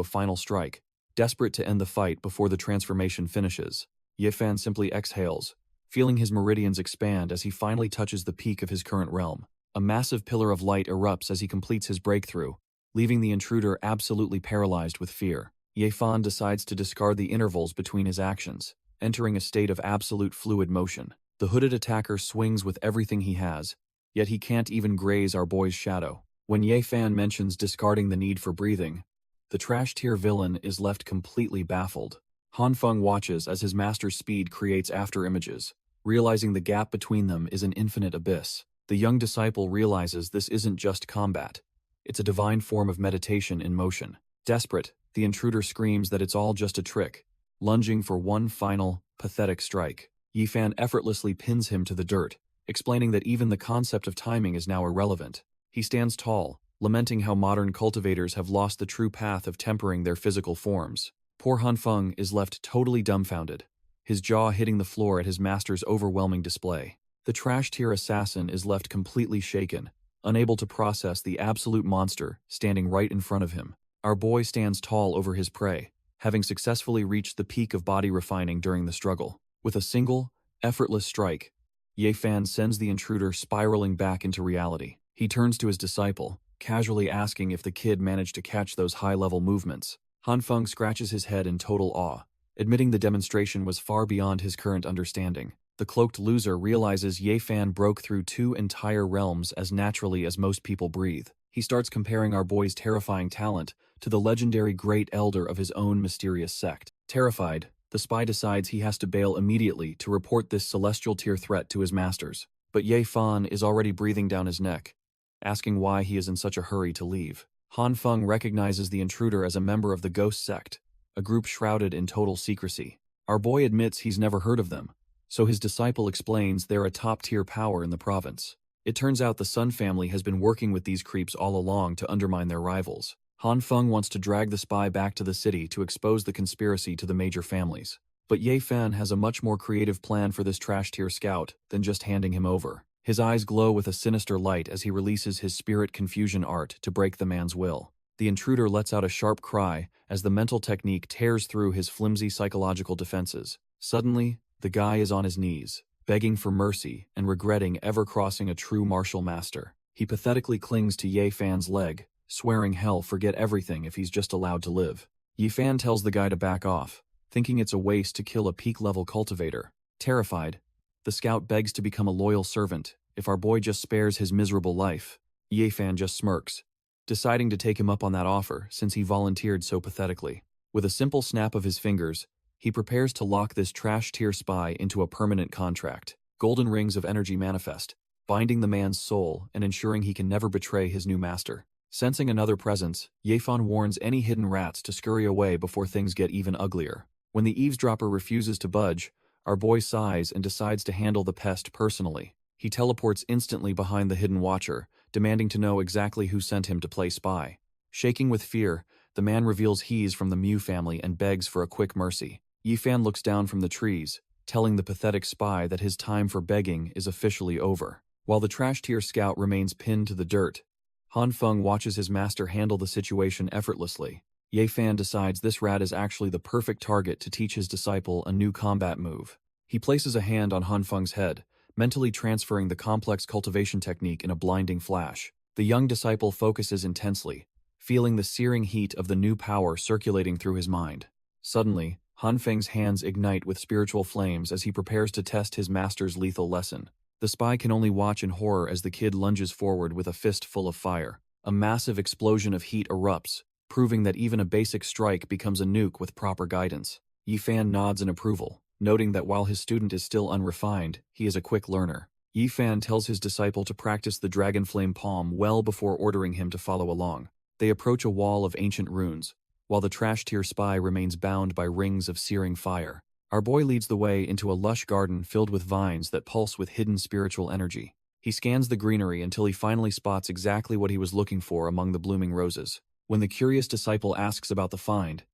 a final strike, desperate to end the fight before the transformation finishes. Yefan simply exhales, feeling his meridians expand as he finally touches the peak of his current realm. A massive pillar of light erupts as he completes his breakthrough, leaving the intruder absolutely paralyzed with fear. Yefan decides to discard the intervals between his actions, entering a state of absolute fluid motion. The hooded attacker swings with everything he has, yet he can't even graze our boy's shadow. When Yefan mentions discarding the need for breathing, the trash-tier villain is left completely baffled. Hanfeng watches as his master's speed creates afterimages, realizing the gap between them is an infinite abyss. The young disciple realizes this isn't just combat. It's a divine form of meditation in motion. Desperate, the intruder screams that it's all just a trick, lunging for one final, pathetic strike. Yifan effortlessly pins him to the dirt, explaining that even the concept of timing is now irrelevant. He stands tall, lamenting how modern cultivators have lost the true path of tempering their physical forms. Poor Hanfeng is left totally dumbfounded, his jaw hitting the floor at his master's overwhelming display. The trash-tier assassin is left completely shaken, unable to process the absolute monster standing right in front of him. Our boy stands tall over his prey, having successfully reached the peak of body refining during the struggle. With a single, effortless strike, Yefan sends the intruder spiraling back into reality. He turns to his disciple, casually asking if the kid managed to catch those high-level movements. Hanfeng scratches his head in total awe, admitting the demonstration was far beyond his current understanding. The cloaked loser realizes Yefan broke through 2 entire realms as naturally as most people breathe. He starts comparing our boy's terrifying talent to the legendary Great Elder of his own mysterious sect. Terrified, the spy decides he has to bail immediately to report this celestial tier threat to his masters. But Yefan is already breathing down his neck, asking why he is in such a hurry to leave. Hanfeng recognizes the intruder as a member of the Ghost Sect, a group shrouded in total secrecy. Our boy admits he's never heard of them, so his disciple explains they're a top-tier power in the province. It turns out the Sun family has been working with these creeps all along to undermine their rivals. Hanfeng wants to drag the spy back to the city to expose the conspiracy to the major families. But Yefan has a much more creative plan for this trash-tier scout than just handing him over. His eyes glow with a sinister light as he releases his spirit confusion art to break the man's will. The intruder lets out a sharp cry as the mental technique tears through his flimsy psychological defenses. Suddenly, the guy is on his knees, begging for mercy and regretting ever crossing a true martial master. He pathetically clings to Yefan's leg, swearing hell forget everything if he's just allowed to live. Yifan tells the guy to back off, thinking it's a waste to kill a peak-level cultivator. Terrified, the scout begs to become a loyal servant if our boy just spares his miserable life. Yifan just smirks, deciding to take him up on that offer since he volunteered so pathetically. With a simple snap of his fingers, he prepares to lock this trash-tier spy into a permanent contract. Golden rings of energy manifest, binding the man's soul and ensuring he can never betray his new master. Sensing another presence, Yifan warns any hidden rats to scurry away before things get even uglier. When the eavesdropper refuses to budge, our boy sighs and decides to handle the pest personally. He teleports instantly behind the hidden watcher, demanding to know exactly who sent him to play spy. Shaking with fear, the man reveals he's from the Mew family and begs for a quick mercy. Yifan looks down from the trees, telling the pathetic spy that his time for begging is officially over. While the trash-tier scout remains pinned to the dirt, Han Feng watches his master handle the situation effortlessly. Yifan decides this rat is actually the perfect target to teach his disciple a new combat move. He places a hand on Han Feng's head, mentally transferring the complex cultivation technique in a blinding flash. The young disciple focuses intensely, feeling the searing heat of the new power circulating through his mind. Suddenly, Han Feng's hands ignite with spiritual flames as he prepares to test his master's lethal lesson. The spy can only watch in horror as the kid lunges forward with a fist full of fire. A massive explosion of heat erupts, proving that even a basic strike becomes a nuke with proper guidance. Yifan nods in approval, noting that while his student is still unrefined, he is a quick learner. Yifan tells his disciple to practice the dragon flame palm well before ordering him to follow along. They approach a wall of ancient runes, while the trash-tier spy remains bound by rings of searing fire. Our boy leads the way into a lush garden filled with vines that pulse with hidden spiritual energy. He scans the greenery until he finally spots exactly what he was looking for among the blooming roses. When the curious disciple asks about the find,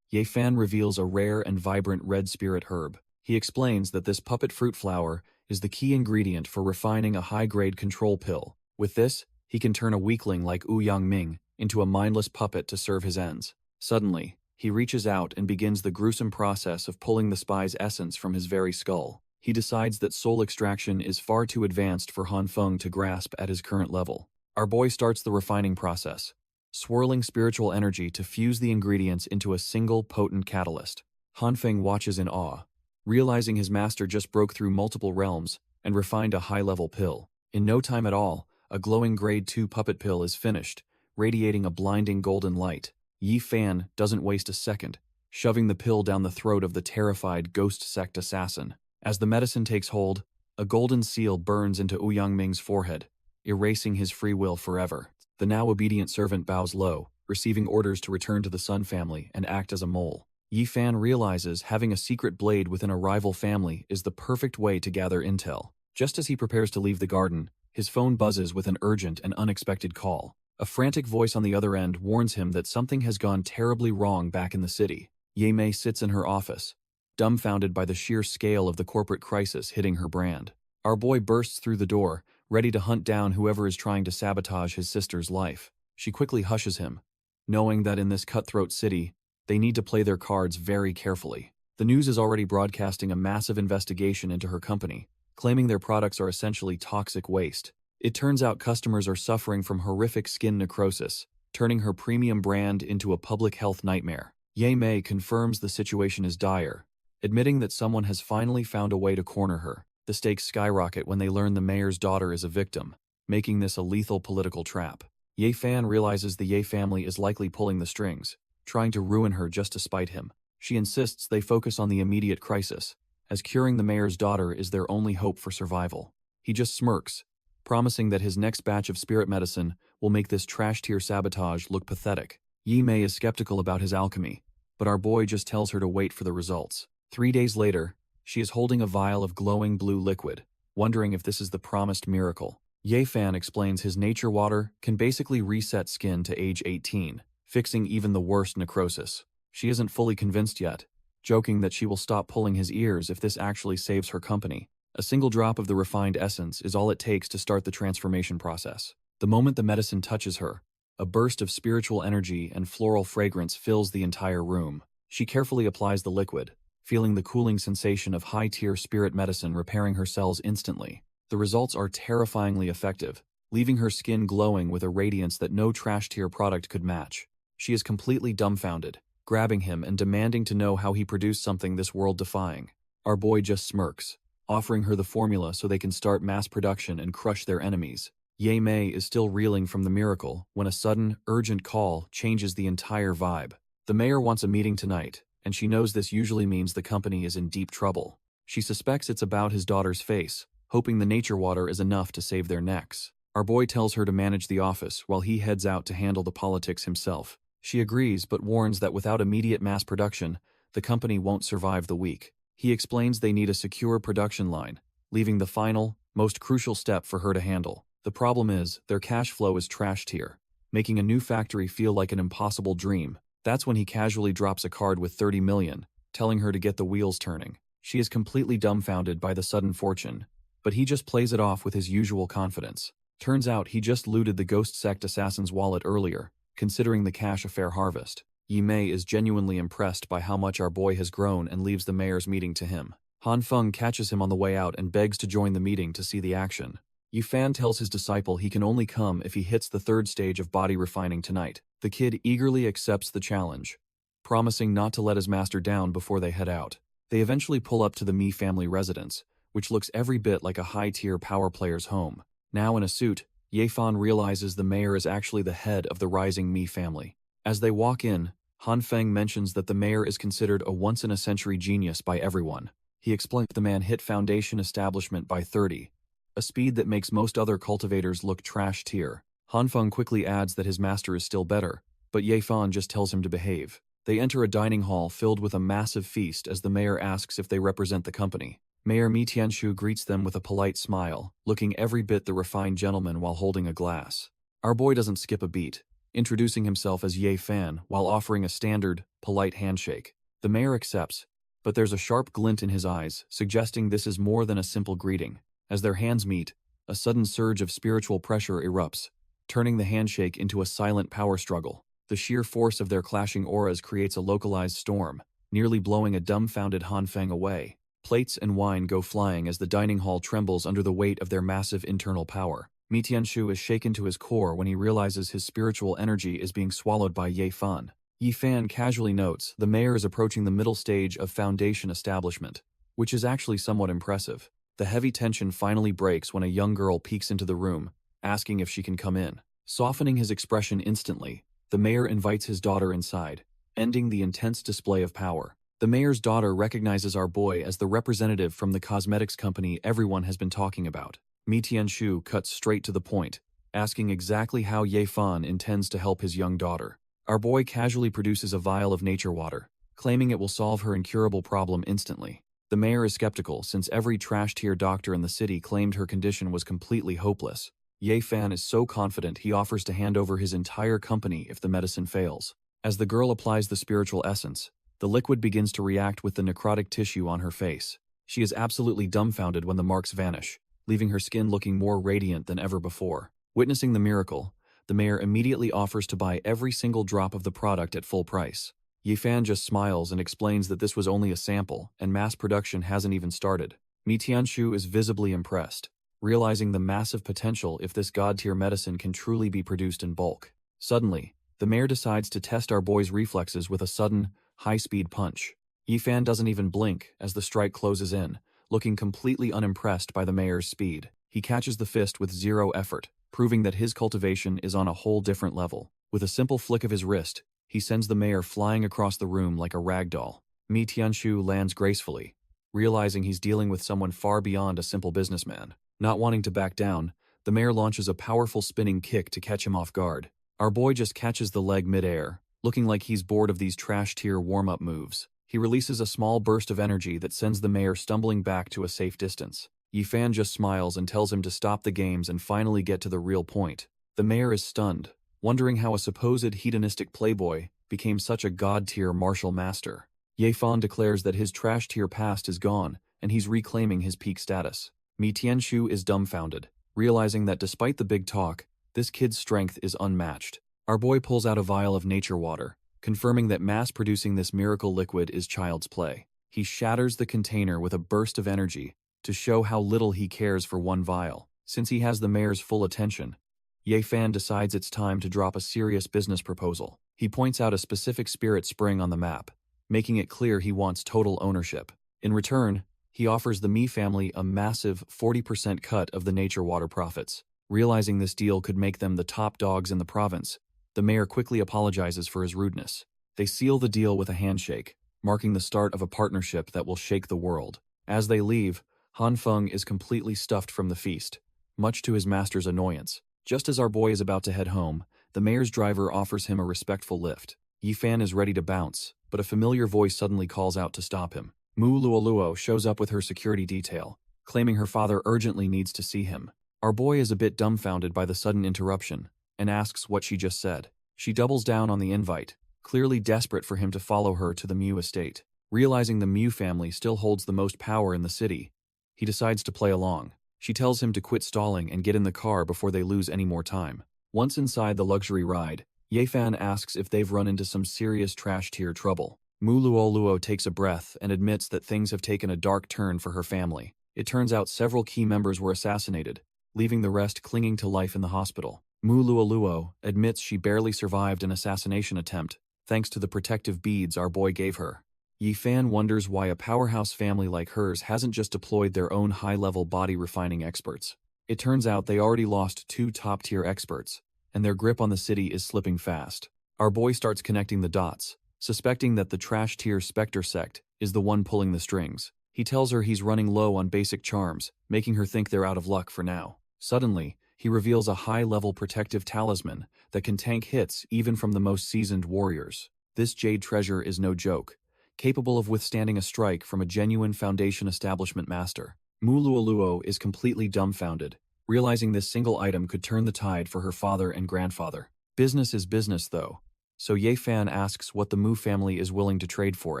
Yifan reveals a rare and vibrant red spirit herb. He explains that this puppet fruit flower is the key ingredient for refining a high-grade control pill. With this, he can turn a weakling like Wu Yangming into a mindless puppet to serve his ends. Suddenly, he reaches out and begins the gruesome process of pulling the spy's essence from his very skull. He decides that soul extraction is far too advanced for Han Feng to grasp at his current level. Our boy starts the refining process, swirling spiritual energy to fuse the ingredients into a single potent catalyst. Han Feng watches in awe, realizing his master just broke through multiple realms and refined a high-level pill. In no time at all, a glowing Grade 2 puppet pill is finished, radiating a blinding golden light. Yifan doesn't waste a second, shoving the pill down the throat of the terrified ghost sect assassin. As the medicine takes hold, a golden seal burns into Wu Yangming's forehead, erasing his free will forever. The now obedient servant bows low, receiving orders to return to the Sun family and act as a mole. Yifan realizes having a secret blade within a rival family is the perfect way to gather intel. Just as he prepares to leave the garden, his phone buzzes with an urgent and unexpected call. A frantic voice on the other end warns him that something has gone terribly wrong back in the city. Ye Mei sits in her office, dumbfounded by the sheer scale of the corporate crisis hitting her brand. Our boy bursts through the door, ready to hunt down whoever is trying to sabotage his sister's life. She quickly hushes him, knowing that in this cutthroat city, they need to play their cards very carefully. The news is already broadcasting a massive investigation into her company, claiming their products are essentially toxic waste. It turns out customers are suffering from horrific skin necrosis, turning her premium brand into a public health nightmare. Ye Mei confirms the situation is dire, admitting that someone has finally found a way to corner her. The stakes skyrocket when they learn the mayor's daughter is a victim, making this a lethal political trap. Ye Fan realizes the Ye family is likely pulling the strings, trying to ruin her just to spite him. She insists they focus on the immediate crisis, as curing the mayor's daughter is their only hope for survival. He just smirks, promising that his next batch of spirit medicine will make this trash-tier sabotage look pathetic. Yi Mei is skeptical about his alchemy, but our boy just tells her to wait for the results. 3 days later, she is holding a vial of glowing blue liquid, wondering if this is the promised miracle. Ye Fan explains his nature water can basically reset skin to age 18, fixing even the worst necrosis. She isn't fully convinced yet, joking that she will stop pulling his ears if this actually saves her company. A single drop of the refined essence is all it takes to start the transformation process. The moment the medicine touches her, a burst of spiritual energy and floral fragrance fills the entire room. She carefully applies the liquid, feeling the cooling sensation of high-tier spirit medicine repairing her cells instantly. The results are terrifyingly effective, leaving her skin glowing with a radiance that no trash-tier product could match. She is completely dumbfounded, grabbing him and demanding to know how he produced something this world-defying. Our boy just smirks, offering her the formula so they can start mass production and crush their enemies. Ye Mei is still reeling from the miracle when a sudden, urgent call changes the entire vibe. The mayor wants a meeting tonight, and she knows this usually means the company is in deep trouble. She suspects it's about his daughter's face, hoping the nature water is enough to save their necks. Our boy tells her to manage the office while he heads out to handle the politics himself. She agrees but warns that without immediate mass production, the company won't survive the week. He explains they need a secure production line, leaving the final, most crucial step for her to handle. The problem is, their cash flow is trash tier, making a new factory feel like an impossible dream. That's when he casually drops a card with 30 million, telling her to get the wheels turning. She is completely dumbfounded by the sudden fortune, but he just plays it off with his usual confidence. Turns out he just looted the ghost sect assassin's wallet earlier, considering the cash a fair harvest. Ye Mei is genuinely impressed by how much our boy has grown and leaves the mayor's meeting to him. Han Feng catches him on the way out and begs to join the meeting to see the action. Yi Fan tells his disciple he can only come if he hits the third stage of body refining tonight. The kid eagerly accepts the challenge, promising not to let his master down before they head out. They eventually pull up to the Mi family residence, which looks every bit like a high-tier power player's home. Now in a suit, Ye Fan realizes the mayor is actually the head of the rising Mi family. As they walk in, Han Feng mentions that the mayor is considered a once-in-a-century genius by everyone. He explains the man hit foundation establishment by 30, a speed that makes most other cultivators look trash tier. Han Feng quickly adds that his master is still better, but Ye Fan just tells him to behave. They enter a dining hall filled with a massive feast as the mayor asks if they represent the company. Mayor Mi Tianshu greets them with a polite smile, looking every bit the refined gentleman while holding a glass. Our boy doesn't skip a beat, introducing himself as Ye Fan while offering a standard, polite handshake. The mayor accepts, but there's a sharp glint in his eyes, suggesting this is more than a simple greeting. As their hands meet, a sudden surge of spiritual pressure erupts, turning the handshake into a silent power struggle. The sheer force of their clashing auras creates a localized storm, nearly blowing a dumbfounded Han Feng away. Plates and wine go flying as the dining hall trembles under the weight of their massive internal power. Mi Tianshu is shaken to his core when he realizes his spiritual energy is being swallowed by Ye Fan. Yi Fan casually notes the mayor is approaching the middle stage of foundation establishment, which is actually somewhat impressive. The heavy tension finally breaks when a young girl peeks into the room, asking if she can come in. Softening his expression instantly, the mayor invites his daughter inside, ending the intense display of power. The mayor's daughter recognizes our boy as the representative from the cosmetics company everyone has been talking about. Mi Tianshu cuts straight to the point, asking exactly how Ye Fan intends to help his young daughter. Our boy casually produces a vial of nature water, claiming it will solve her incurable problem instantly. The mayor is skeptical since every trash-tier doctor in the city claimed her condition was completely hopeless. Ye Fan is so confident he offers to hand over his entire company if the medicine fails. As the girl applies the spiritual essence, the liquid begins to react with the necrotic tissue on her face. She is absolutely dumbfounded when the marks vanish, leaving her skin looking more radiant than ever before. Witnessing the miracle, the mayor immediately offers to buy every single drop of the product at full price. Ye Fan just smiles and explains that this was only a sample and mass production hasn't even started. Mi Tianshu is visibly impressed, realizing the massive potential if this god-tier medicine can truly be produced in bulk. Suddenly, the mayor decides to test our boy's reflexes with a sudden, high-speed punch. Yi Fan doesn't even blink as the strike closes in, looking completely unimpressed by the mayor's speed. He catches the fist with zero effort, proving that his cultivation is on a whole different level. With a simple flick of his wrist, he sends the mayor flying across the room like a rag doll. Mi Tianshu lands gracefully, realizing he's dealing with someone far beyond a simple businessman. Not wanting to back down, the mayor launches a powerful spinning kick to catch him off guard. Our boy just catches the leg mid-air, looking like he's bored of these trash-tier warm-up moves. He releases a small burst of energy that sends the mayor stumbling back to a safe distance. Yi Fan just smiles and tells him to stop the games and finally get to the real point. The mayor is stunned, wondering how a supposed hedonistic playboy became such a god-tier martial master. Ye Fan declares that his trash-tier past is gone and he's reclaiming his peak status. Mi Tianshu is dumbfounded, realizing that despite the big talk, this kid's strength is unmatched. Our boy pulls out a vial of nature water, confirming that mass-producing this miracle liquid is child's play. He shatters the container with a burst of energy to show how little he cares for one vial. Since he has the mayor's full attention, Ye Fan decides it's time to drop a serious business proposal. He points out a specific spirit spring on the map, making it clear he wants total ownership. In return, he offers the Mi family a massive 40% cut of the nature water profits. Realizing this deal could make them the top dogs in the province, the mayor quickly apologizes for his rudeness. They seal the deal with a handshake, marking the start of a partnership that will shake the world. As they leave, Han Feng is completely stuffed from the feast, much to his master's annoyance. Just as our boy is about to head home, the mayor's driver offers him a respectful lift. Yi Fan is ready to bounce, but a familiar voice suddenly calls out to stop him. Mu Luoluo shows up with her security detail, claiming her father urgently needs to see him. Our boy is a bit dumbfounded by the sudden interruption, and asks what she just said. She doubles down on the invite, clearly desperate for him to follow her to the Mu estate. Realizing the Mu family still holds the most power in the city, he decides to play along. She tells him to quit stalling and get in the car before they lose any more time. Once inside the luxury ride, Ye Fan asks if they've run into some serious trash-tier trouble. Mu Luoluo takes a breath and admits that things have taken a dark turn for her family. It turns out several key members were assassinated, leaving the rest clinging to life in the hospital. Mu Luoluo admits she barely survived an assassination attempt, thanks to the protective beads our boy gave her. Yi Fan wonders why a powerhouse family like hers hasn't just deployed their own high-level body refining experts. It turns out they already lost 2 top-tier experts, and their grip on the city is slipping fast. Our boy starts connecting the dots, suspecting that the trash-tier Spectre sect is the one pulling the strings. He tells her he's running low on basic charms, making her think they're out of luck for now. Suddenly, he reveals a high-level protective talisman that can tank hits even from the most seasoned warriors. This jade treasure is no joke, capable of withstanding a strike from a genuine Foundation establishment master. Mu Luoluo is completely dumbfounded, realizing this single item could turn the tide for her father and grandfather. Business is business though, so Ye Fan asks what the Mu family is willing to trade for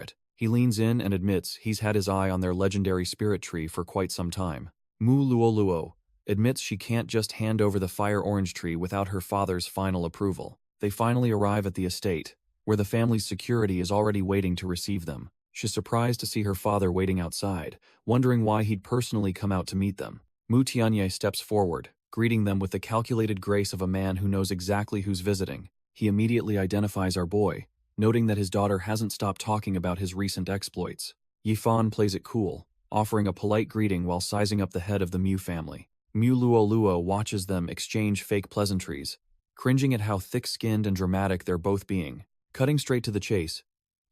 it. He leans in and admits he's had his eye on their legendary spirit tree for quite some time. Mu Luoluo admits she can't just hand over the fire orange tree without her father's final approval. They finally arrive at the estate, where the family's security is already waiting to receive them. She's surprised to see her father waiting outside, wondering why he'd personally come out to meet them. Mu Tianye steps forward, greeting them with the calculated grace of a man who knows exactly who's visiting. He immediately identifies our boy, noting that his daughter hasn't stopped talking about his recent exploits. Yi Fan plays it cool, offering a polite greeting while sizing up the head of the Mu family. Mu Luoluo watches them exchange fake pleasantries, cringing at how thick-skinned and dramatic they're both being. Cutting straight to the chase,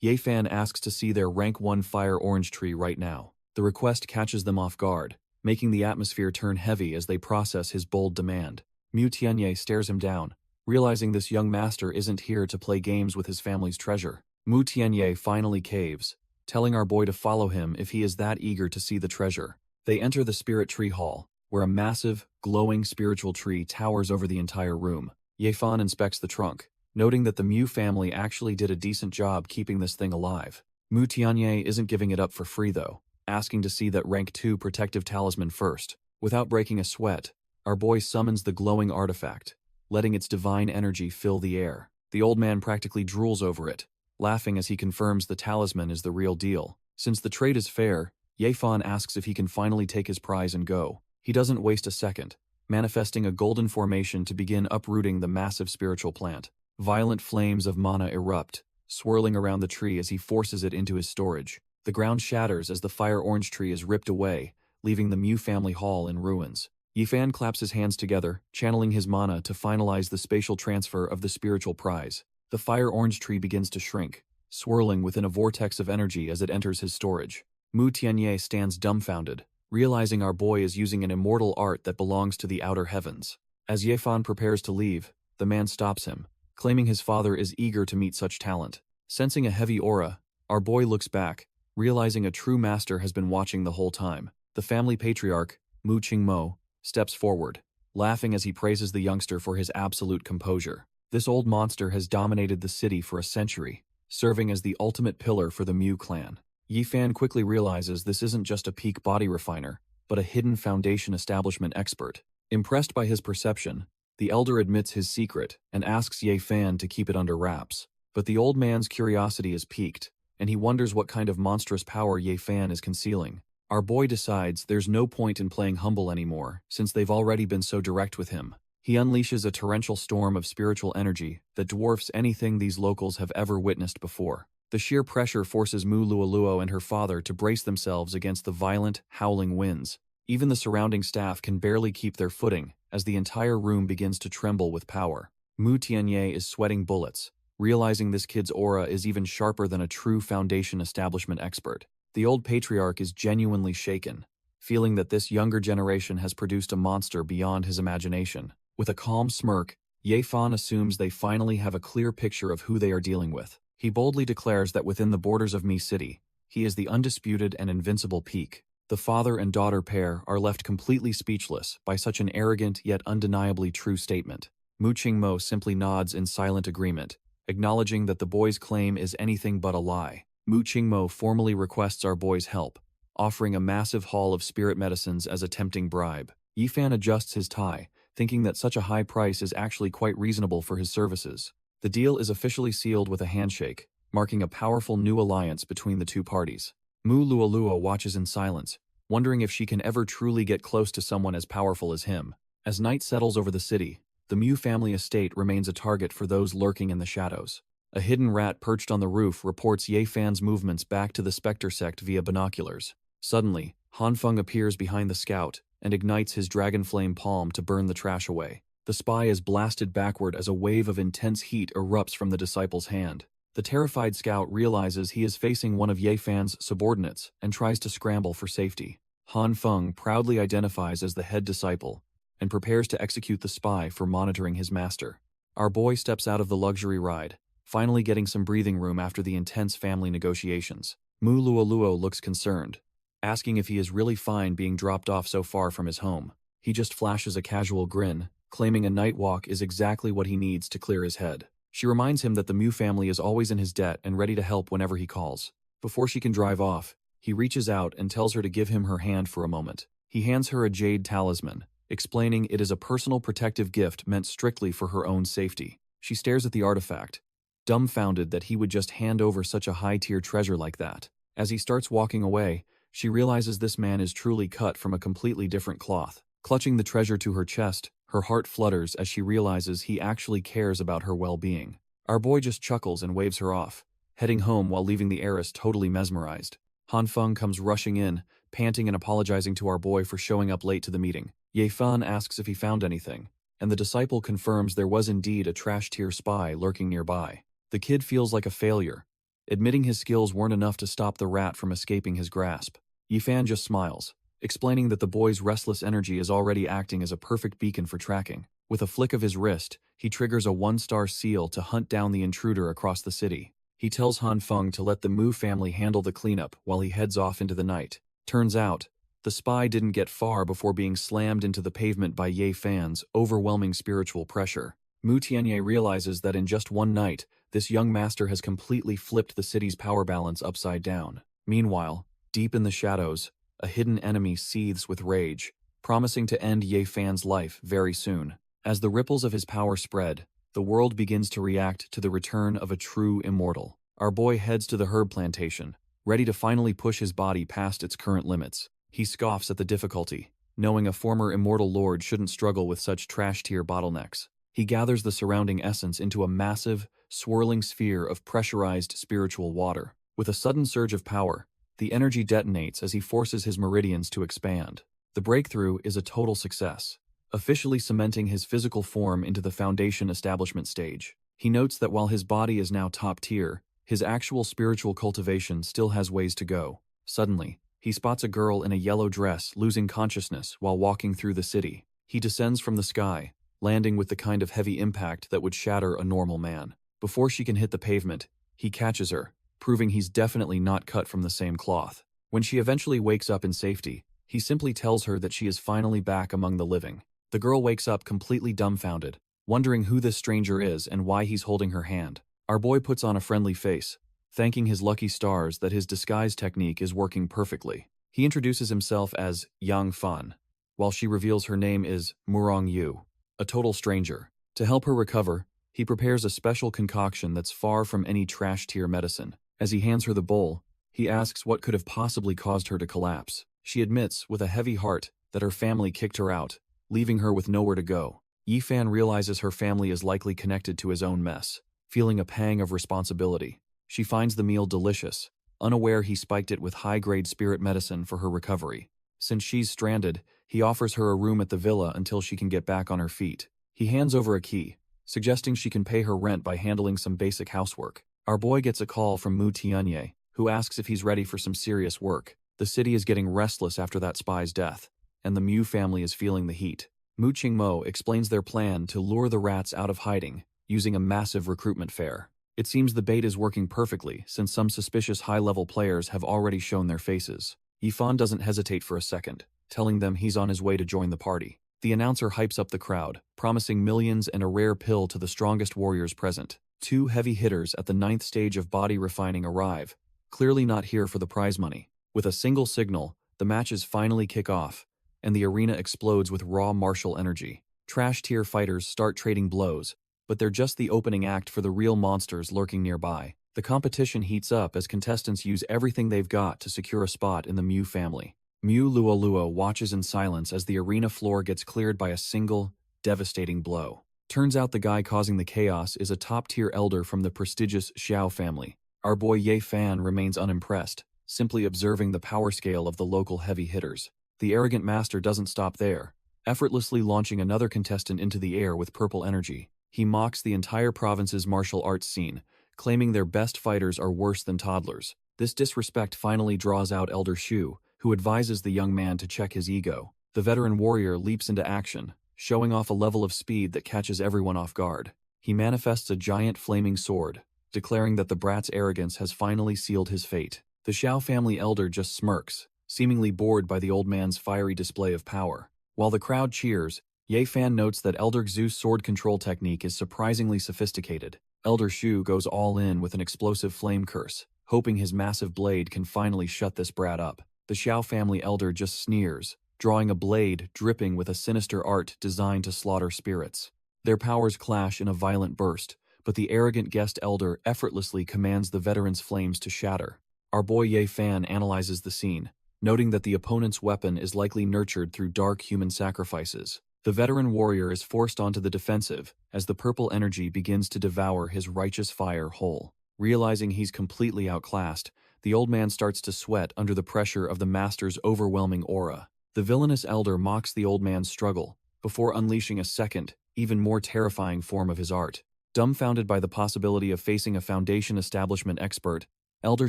Ye Fan asks to see their rank 1 fire orange tree right now. The request catches them off guard, making the atmosphere turn heavy as they process his bold demand. Mu Tianye stares him down, realizing this young master isn't here to play games with his family's treasure. Mu Tianye finally caves, telling our boy to follow him if he is that eager to see the treasure. They enter the spirit tree hall, where a massive, glowing spiritual tree towers over the entire room. Ye Fan inspects the trunk, noting that the Mu family actually did a decent job keeping this thing alive. Mu Tianye isn't giving it up for free though, asking to see that rank 2 protective talisman first. Without breaking a sweat, our boy summons the glowing artifact, letting its divine energy fill the air. The old man practically drools over it, laughing as he confirms the talisman is the real deal. Since the trade is fair, Ye Fan asks if he can finally take his prize and go. He doesn't waste a second, manifesting a golden formation to begin uprooting the massive spiritual plant. Violent flames of mana erupt, swirling around the tree as he forces it into his storage. The ground shatters as the fire orange tree is ripped away, leaving the Mu family hall in ruins. Yi Fan claps his hands together, channeling his mana to finalize the spatial transfer of the spiritual prize. The fire orange tree begins to shrink, swirling within a vortex of energy as it enters his storage. Mu Tianye stands dumbfounded, realizing our boy is using an immortal art that belongs to the outer heavens. As Ye Fan prepares to leave, the man stops him, claiming his father is eager to meet such talent. Sensing a heavy aura, our boy looks back, realizing a true master has been watching the whole time. The family patriarch, Mu Qingmo, steps forward, laughing as he praises the youngster for his absolute composure. This old monster has dominated the city for a century, serving as the ultimate pillar for the Mu clan. Yi Fan quickly realizes this isn't just a peak body refiner, but a hidden Foundation establishment expert. Impressed by his perception, the elder admits his secret and asks Ye Fan to keep it under wraps. But the old man's curiosity is piqued, and he wonders what kind of monstrous power Ye Fan is concealing. Our boy decides there's no point in playing humble anymore, since they've already been so direct with him. He unleashes a torrential storm of spiritual energy that dwarfs anything these locals have ever witnessed before. The sheer pressure forces Mu Luoluo and her father to brace themselves against the violent, howling winds. Even the surrounding staff can barely keep their footing as the entire room begins to tremble with power. Mu Tianye is sweating bullets, realizing this kid's aura is even sharper than a true Foundation establishment expert. The old patriarch is genuinely shaken, feeling that this younger generation has produced a monster beyond his imagination. With a calm smirk, Ye Fan assumes they finally have a clear picture of who they are dealing with. He boldly declares that within the borders of Mi City, he is the undisputed and invincible peak. The father and daughter pair are left completely speechless by such an arrogant yet undeniably true statement. Mu Qingmo simply nods in silent agreement, acknowledging that the boy's claim is anything but a lie. Mu Qingmo formally requests our boy's help, offering a massive haul of spirit medicines as a tempting bribe. Yifan adjusts his tie, thinking that such a high price is actually quite reasonable for his services. The deal is officially sealed with a handshake, marking a powerful new alliance between the two parties. Mu Luoluo watches in silence, wondering if she can ever truly get close to someone as powerful as him. As night settles over the city, the Mu family estate remains a target for those lurking in the shadows. A hidden rat perched on the roof reports Ye Fan's movements back to the Spectre sect via binoculars. Suddenly, Han Feng appears behind the scout and ignites his dragon flame palm to burn the trash away. The spy is blasted backward as a wave of intense heat erupts from the disciple's hand. The terrified scout realizes he is facing one of Ye Fan's subordinates and tries to scramble for safety. Han Feng proudly identifies as the head disciple and prepares to execute the spy for monitoring his master. Our boy steps out of the luxury ride, finally getting some breathing room after the intense family negotiations. Mu Luoluo looks concerned, asking if he is really fine being dropped off so far from his home. He just flashes a casual grin, claiming a night walk is exactly what he needs to clear his head. She reminds him that the Mu family is always in his debt and ready to help whenever he calls. Before she can drive off, he reaches out and tells her to give him her hand for a moment. He hands her a jade talisman, explaining it is a personal protective gift meant strictly for her own safety. She stares at the artifact, dumbfounded that he would just hand over such a high-tier treasure like that. As he starts walking away, she realizes this man is truly cut from a completely different cloth. Clutching the treasure to her chest, her heart flutters as she realizes he actually cares about her well-being. Our boy just chuckles and waves her off, heading home while leaving the heiress totally mesmerized. Han Feng comes rushing in, panting and apologizing to our boy for showing up late to the meeting. Ye Fan asks if he found anything, and the disciple confirms there was indeed a trash-tier spy lurking nearby. The kid feels like a failure, admitting his skills weren't enough to stop the rat from escaping his grasp. Ye Fan just smiles, explaining that the boy's restless energy is already acting as a perfect beacon for tracking. With a flick of his wrist, he triggers a 1-star seal to hunt down the intruder across the city. He tells Han Feng to let the Mu family handle the cleanup while he heads off into the night. Turns out, the spy didn't get far before being slammed into the pavement by Ye Fan's overwhelming spiritual pressure. Mu Tianye realizes that in just one night, this young master has completely flipped the city's power balance upside down. Meanwhile, deep in the shadows, a hidden enemy seethes with rage, promising to end Ye Fan's life very soon. As the ripples of his power spread, the world begins to react to the return of a true immortal. Our boy heads to the herb plantation, ready to finally push his body past its current limits. He scoffs at the difficulty, knowing a former immortal lord shouldn't struggle with such trash-tier bottlenecks. He gathers the surrounding essence into a massive, swirling sphere of pressurized spiritual water. With a sudden surge of power, the energy detonates as he forces his meridians to expand. The breakthrough is a total success, officially cementing his physical form into the Foundation establishment stage. He notes that while his body is now top tier, his actual spiritual cultivation still has ways to go. Suddenly, he spots a girl in a yellow dress losing consciousness while walking through the city. He descends from the sky, landing with the kind of heavy impact that would shatter a normal man. Before she can hit the pavement, he catches her, proving he's definitely not cut from the same cloth. When she eventually wakes up in safety, he simply tells her that she is finally back among the living. The girl wakes up completely dumbfounded, wondering who this stranger is and why he's holding her hand. Our boy puts on a friendly face, thanking his lucky stars that his disguise technique is working perfectly. He introduces himself as Yang Fan, while she reveals her name is Murong Yu, a total stranger. To help her recover, he prepares a special concoction that's far from any trash-tier medicine. As he hands her the bowl, he asks what could have possibly caused her to collapse. She admits, with a heavy heart, that her family kicked her out, leaving her with nowhere to go. Yifan realizes her family is likely connected to his own mess. Feeling a pang of responsibility, she finds the meal delicious, unaware he spiked it with high-grade spirit medicine for her recovery. Since she's stranded, he offers her a room at the villa until she can get back on her feet. He hands over a key, suggesting she can pay her rent by handling some basic housework. Our boy gets a call from Mu Tianye, who asks if he's ready for some serious work. The city is getting restless after that spy's death, and the Mu family is feeling the heat. Mu Qingmo explains their plan to lure the rats out of hiding, using a massive recruitment fair. It seems the bait is working perfectly, since some suspicious high-level players have already shown their faces. Yifan doesn't hesitate for a second, telling them he's on his way to join the party. The announcer hypes up the crowd, promising millions and a rare pill to the strongest warriors present. 2 heavy hitters at the 9th stage of body refining arrive, clearly not here for the prize money. With a single signal, the matches finally kick off, and the arena explodes with raw martial energy. Trash-tier fighters start trading blows, but they're just the opening act for the real monsters lurking nearby. The competition heats up as contestants use everything they've got to secure a spot in the Mu family. Mu Luoluo watches in silence as the arena floor gets cleared by a single, devastating blow. Turns out the guy causing the chaos is a top-tier elder from the prestigious Xiao family. Our boy Ye Fan remains unimpressed, simply observing the power scale of the local heavy hitters. The arrogant master doesn't stop there, effortlessly launching another contestant into the air with purple energy. He mocks the entire province's martial arts scene, claiming their best fighters are worse than toddlers. This disrespect finally draws out Elder Shu, who advises the young man to check his ego. The veteran warrior leaps into action, showing off a level of speed that catches everyone off guard. He manifests a giant flaming sword, declaring that the brat's arrogance has finally sealed his fate. The Xiao family elder just smirks, seemingly bored by the old man's fiery display of power. While the crowd cheers, Ye Fan notes that Elder Xu's sword control technique is surprisingly sophisticated. Elder Shu goes all in with an explosive flame curse, hoping his massive blade can finally shut this brat up. The Xiao family elder just sneers, drawing a blade dripping with a sinister art designed to slaughter spirits. Their powers clash in a violent burst, but the arrogant guest elder effortlessly commands the veteran's flames to shatter. Our boy Ye Fan analyzes the scene, noting that the opponent's weapon is likely nurtured through dark human sacrifices. The veteran warrior is forced onto the defensive as the purple energy begins to devour his righteous fire whole. Realizing he's completely outclassed, the old man starts to sweat under the pressure of the master's overwhelming aura. The villainous elder mocks the old man's struggle, before unleashing a second, even more terrifying form of his art. Dumbfounded by the possibility of facing a Foundation establishment expert, Elder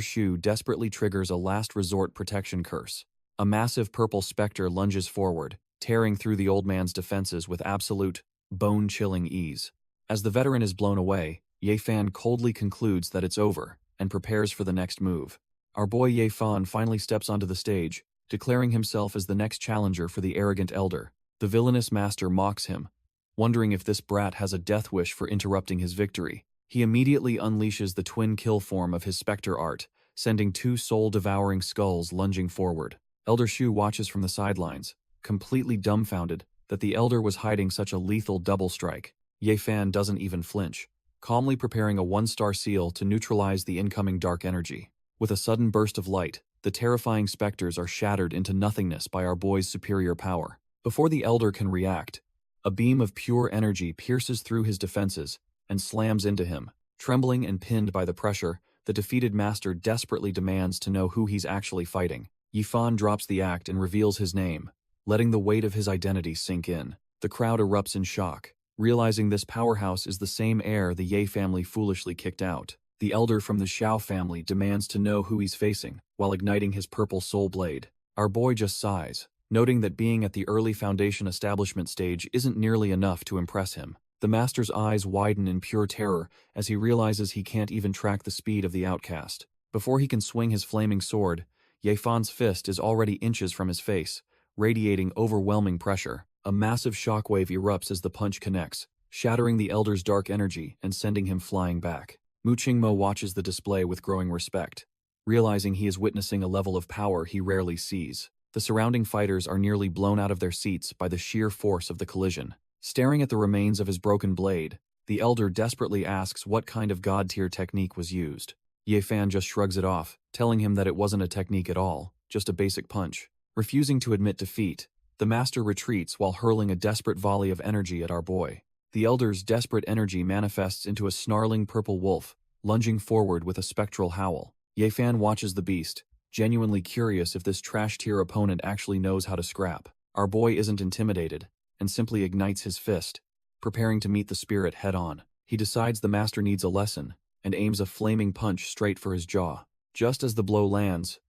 Shu desperately triggers a last resort protection curse. A massive purple specter lunges forward, tearing through the old man's defenses with absolute, bone-chilling ease. As the veteran is blown away, Ye Fan coldly concludes that it's over, and prepares for the next move. Our boy Ye Fan finally steps onto the stage, declaring himself as the next challenger for the arrogant elder. The villainous master mocks him, wondering if this brat has a death wish for interrupting his victory. He immediately unleashes the twin kill form of his specter art, sending 2 soul-devouring skulls lunging forward. Elder Shu watches from the sidelines, completely dumbfounded that the elder was hiding such a lethal double strike. Ye Fan doesn't even flinch, calmly preparing a 1-star seal to neutralize the incoming dark energy. With a sudden burst of light, the terrifying specters are shattered into nothingness by our boy's superior power. Before the elder can react, a beam of pure energy pierces through his defenses and slams into him. Trembling and pinned by the pressure, the defeated master desperately demands to know who he's actually fighting. Yifan drops the act and reveals his name, letting the weight of his identity sink in. The crowd erupts in shock, realizing this powerhouse is the same heir the Ye family foolishly kicked out. The elder from the Xiao family demands to know who he's facing, while igniting his purple soul blade. Our boy just sighs, noting that being at the early Foundation establishment stage isn't nearly enough to impress him. The master's eyes widen in pure terror as he realizes he can't even track the speed of the outcast. Before he can swing his flaming sword, Ye Fan's fist is already inches from his face, radiating overwhelming pressure. A massive shockwave erupts as the punch connects, shattering the elder's dark energy and sending him flying back. Mu Qingmo watches the display with growing respect, realizing he is witnessing a level of power he rarely sees. The surrounding fighters are nearly blown out of their seats by the sheer force of the collision. Staring at the remains of his broken blade, the elder desperately asks what kind of god-tier technique was used. Ye Fan just shrugs it off, telling him that it wasn't a technique at all, just a basic punch. Refusing to admit defeat, The master retreats while hurling a desperate volley of energy at our boy. The elder's desperate energy manifests into a snarling purple wolf, lunging forward with a spectral howl. Ye-Fan watches the beast, genuinely curious if this trash-tier opponent actually knows how to scrap. Our boy isn't intimidated, and simply ignites his fist, preparing to meet the spirit head-on. He decides the master needs a lesson, and aims a flaming punch straight for his jaw. Just as the blow lands,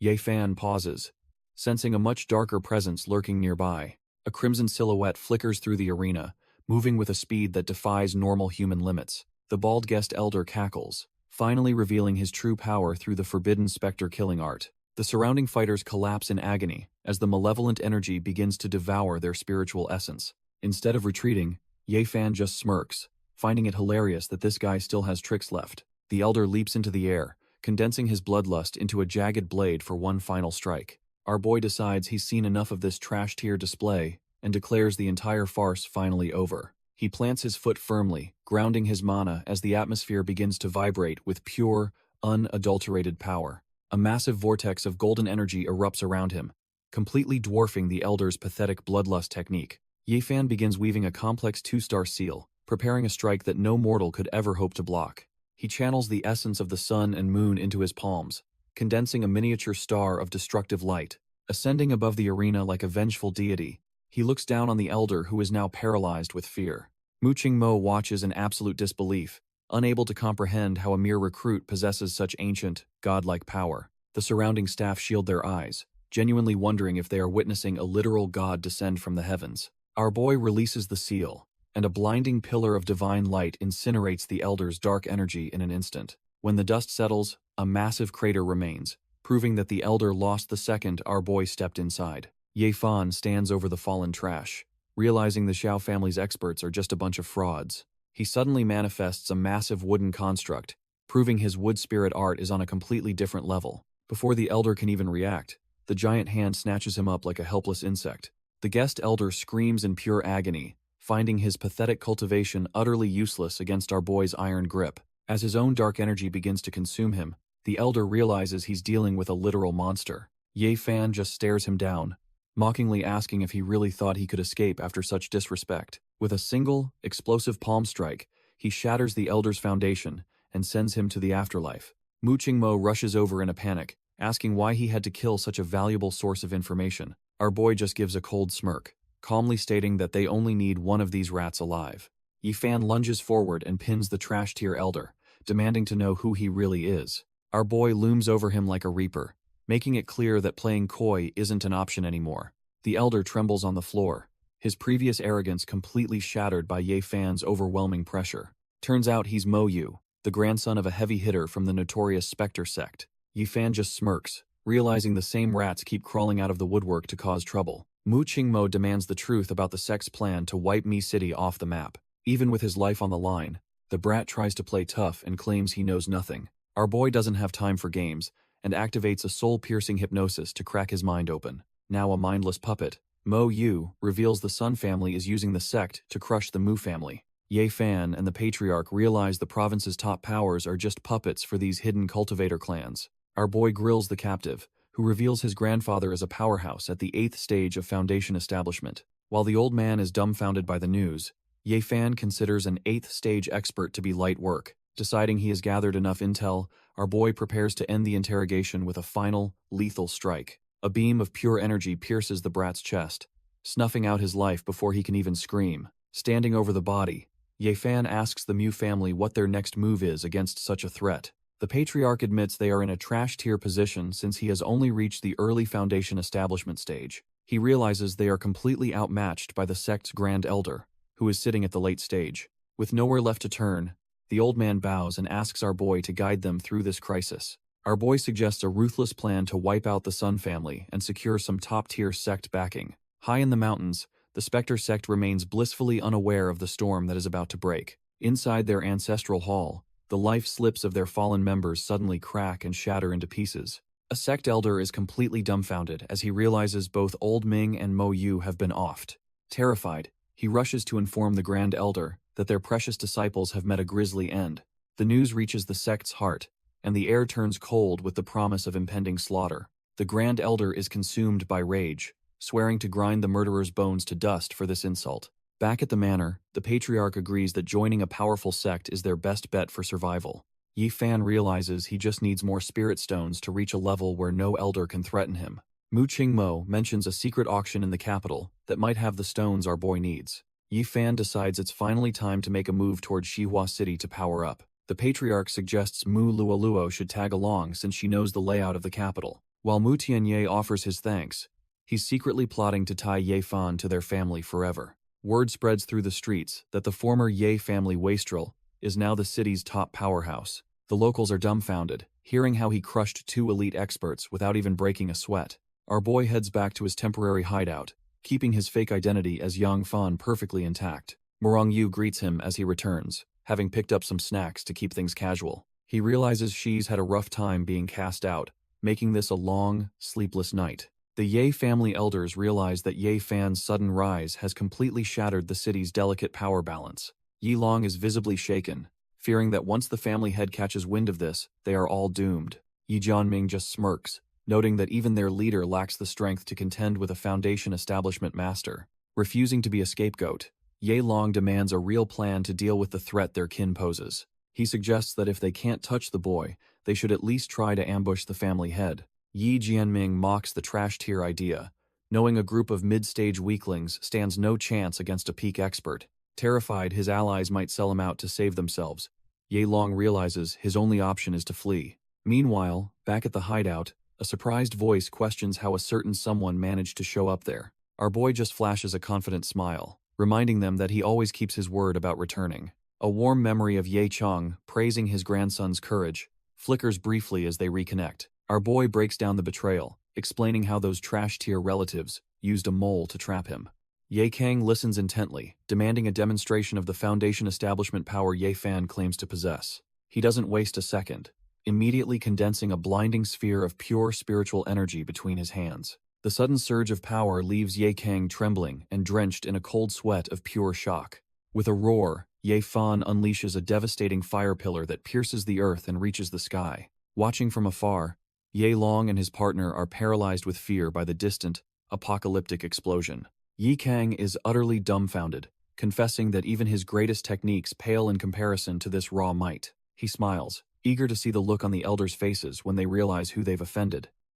Ye-Fan pauses, sensing a much darker presence lurking nearby. A crimson silhouette flickers through the arena, moving with a speed that defies normal human limits. The bald guest elder cackles, finally revealing his true power through the forbidden specter-killing art. The surrounding fighters collapse in agony as the malevolent energy begins to devour their spiritual essence. Instead of retreating, Ye-Fan just smirks, finding it hilarious that this guy still has tricks left. The elder leaps into the air, condensing his bloodlust into a jagged blade for one final strike. Our boy decides he's seen enough of this trash-tier display and declares the entire farce finally over. He plants his foot firmly, grounding his mana as the atmosphere begins to vibrate with pure, unadulterated power. A massive vortex of golden energy erupts around him, completely dwarfing the elder's pathetic bloodlust technique. Ye-Fan begins weaving a complex 2-star seal, preparing a strike that no mortal could ever hope to block. He channels the essence of the sun and moon into his palms, condensing a miniature star of destructive light. Ascending above the arena like a vengeful deity, he looks down on the elder who is now paralyzed with fear. Mu-Ching-Mo watches in absolute disbelief, unable to comprehend how a mere recruit possesses such ancient, godlike power. The surrounding staff shield their eyes, genuinely wondering if they are witnessing a literal god descend from the heavens. Our boy releases the seal, and a blinding pillar of divine light incinerates the elder's dark energy in an instant. When the dust settles, a massive crater remains, proving that the elder lost the second our boy stepped inside. Ye-Fan stands over the fallen trash, realizing the Xiao family's experts are just a bunch of frauds. He suddenly manifests a massive wooden construct, proving his wood spirit art is on a completely different level. Before the elder can even react, the giant hand snatches him up like a helpless insect. The guest elder screams in pure agony, finding his pathetic cultivation utterly useless against our boy's iron grip. As his own dark energy begins to consume him, the elder realizes he's dealing with a literal monster. Ye-Fan just stares him down, mockingly asking if he really thought he could escape after such disrespect. With a single, explosive palm strike, he shatters the elder's foundation and sends him to the afterlife. Mu-Ching-Mo rushes over in a panic, asking why he had to kill such a valuable source of information. Our boy just gives a cold smirk, calmly stating that they only need one of these rats alive. Ye-Fan lunges forward and pins the trash-tier elder, demanding to know who he really is. Our boy looms over him like a reaper, making it clear that playing coy isn't an option anymore. The elder trembles on the floor, his previous arrogance completely shattered by Ye-Fan's overwhelming pressure. Turns out he's Mo Yu, the grandson of a heavy hitter from the notorious Spectre sect. Ye-Fan just smirks, realizing the same rats keep crawling out of the woodwork to cause trouble. Mu-Ching-Mo demands the truth about the sect's plan to wipe Mi City off the map. Even with his life on the line, the brat tries to play tough and claims he knows nothing. Our boy doesn't have time for games, and activates a soul-piercing hypnosis to crack his mind open. Now a mindless puppet, Mo Yu reveals the Sun family is using the sect to crush the Mu family. Ye-Fan and the Patriarch realize the province's top powers are just puppets for these hidden cultivator clans. Our boy grills the captive, who reveals his grandfather is a powerhouse at the 8th stage of Foundation establishment. While the old man is dumbfounded by the news, Ye-Fan considers an 8th stage expert to be light work. Deciding he has gathered enough intel, our boy prepares to end the interrogation with a final, lethal strike. A beam of pure energy pierces the brat's chest, snuffing out his life before he can even scream. Standing over the body, Ye-Fan asks the Mu family what their next move is against such a threat. The Patriarch admits they are in a trash-tier position since he has only reached the early Foundation establishment stage. He realizes they are completely outmatched by the sect's Grand Elder, who is sitting at the late stage. With nowhere left to turn, the old man bows and asks our boy to guide them through this crisis. Our boy suggests a ruthless plan to wipe out the Sun family and secure some top-tier sect backing. High in the mountains, the Spectre sect remains blissfully unaware of the storm that is about to break. Inside their ancestral hall, the life slips of their fallen members suddenly crack and shatter into pieces. A sect elder is completely dumbfounded as he realizes both Old Ming and Mo Yu have been offed. Terrified, he rushes to inform the Grand Elder that their precious disciples have met a grisly end. The news reaches the sect's heart, and the air turns cold with the promise of impending slaughter. The Grand Elder is consumed by rage, swearing to grind the murderer's bones to dust for this insult. Back at the manor, the patriarch agrees that joining a powerful sect is their best bet for survival. Yi Fan realizes he just needs more spirit stones to reach a level where no elder can threaten him. Mu Qingmo mentions a secret auction in the capital that might have the stones our boy needs. Yi Fan decides it's finally time to make a move towards Xihua City to power up. The patriarch suggests Mu Luoluo should tag along since she knows the layout of the capital. While Mu Tianye offers his thanks, he's secretly plotting to tie Ye Fan to their family forever. Word spreads through the streets that the former Ye family wastrel is now the city's top powerhouse. The locals are dumbfounded, hearing how he crushed 2 elite experts without even breaking a sweat. Our boy heads back to his temporary hideout, keeping his fake identity as Yang Fan perfectly intact. Morong Yu greets him as he returns, having picked up some snacks to keep things casual. He realizes she's had a rough time being cast out, making this a long, sleepless night. The Ye family elders realize that Ye Fan's sudden rise has completely shattered the city's delicate power balance. Yi Long is visibly shaken, fearing that once the family head catches wind of this, they are all doomed. Yi Jianming just smirks, noting that even their leader lacks the strength to contend with a Foundation establishment master. Refusing to be a scapegoat, Ye Long demands a real plan to deal with the threat their kin poses. He suggests that if they can't touch the boy, they should at least try to ambush the family head. Yi Jianming mocks the trash tier idea, knowing a group of mid-stage weaklings stands no chance against a peak expert. Terrified his allies might sell him out to save themselves, Ye Long realizes his only option is to flee. Meanwhile, back at the hideout, a surprised voice questions how a certain someone managed to show up there. Our boy just flashes a confident smile, reminding them that he always keeps his word about returning. A warm memory of Ye Chong praising his grandson's courage flickers briefly as they reconnect. Our boy breaks down the betrayal, explaining how those trash-tier relatives used a mole to trap him. Ye Kang listens intently, demanding a demonstration of the Foundation establishment power Ye Fan claims to possess. He doesn't waste a second, immediately condensing a blinding sphere of pure spiritual energy between his hands. The sudden surge of power leaves Ye Kang trembling and drenched in a cold sweat of pure shock. With a roar, Ye Fan unleashes a devastating fire pillar that pierces the earth and reaches the sky. Watching from afar, Ye Long and his partner are paralyzed with fear by the distant, apocalyptic explosion. Yi Kang is utterly dumbfounded, confessing that even his greatest techniques pale in comparison to this raw might. He smiles, eager to see the look on the elders' faces when they realize who they've offended.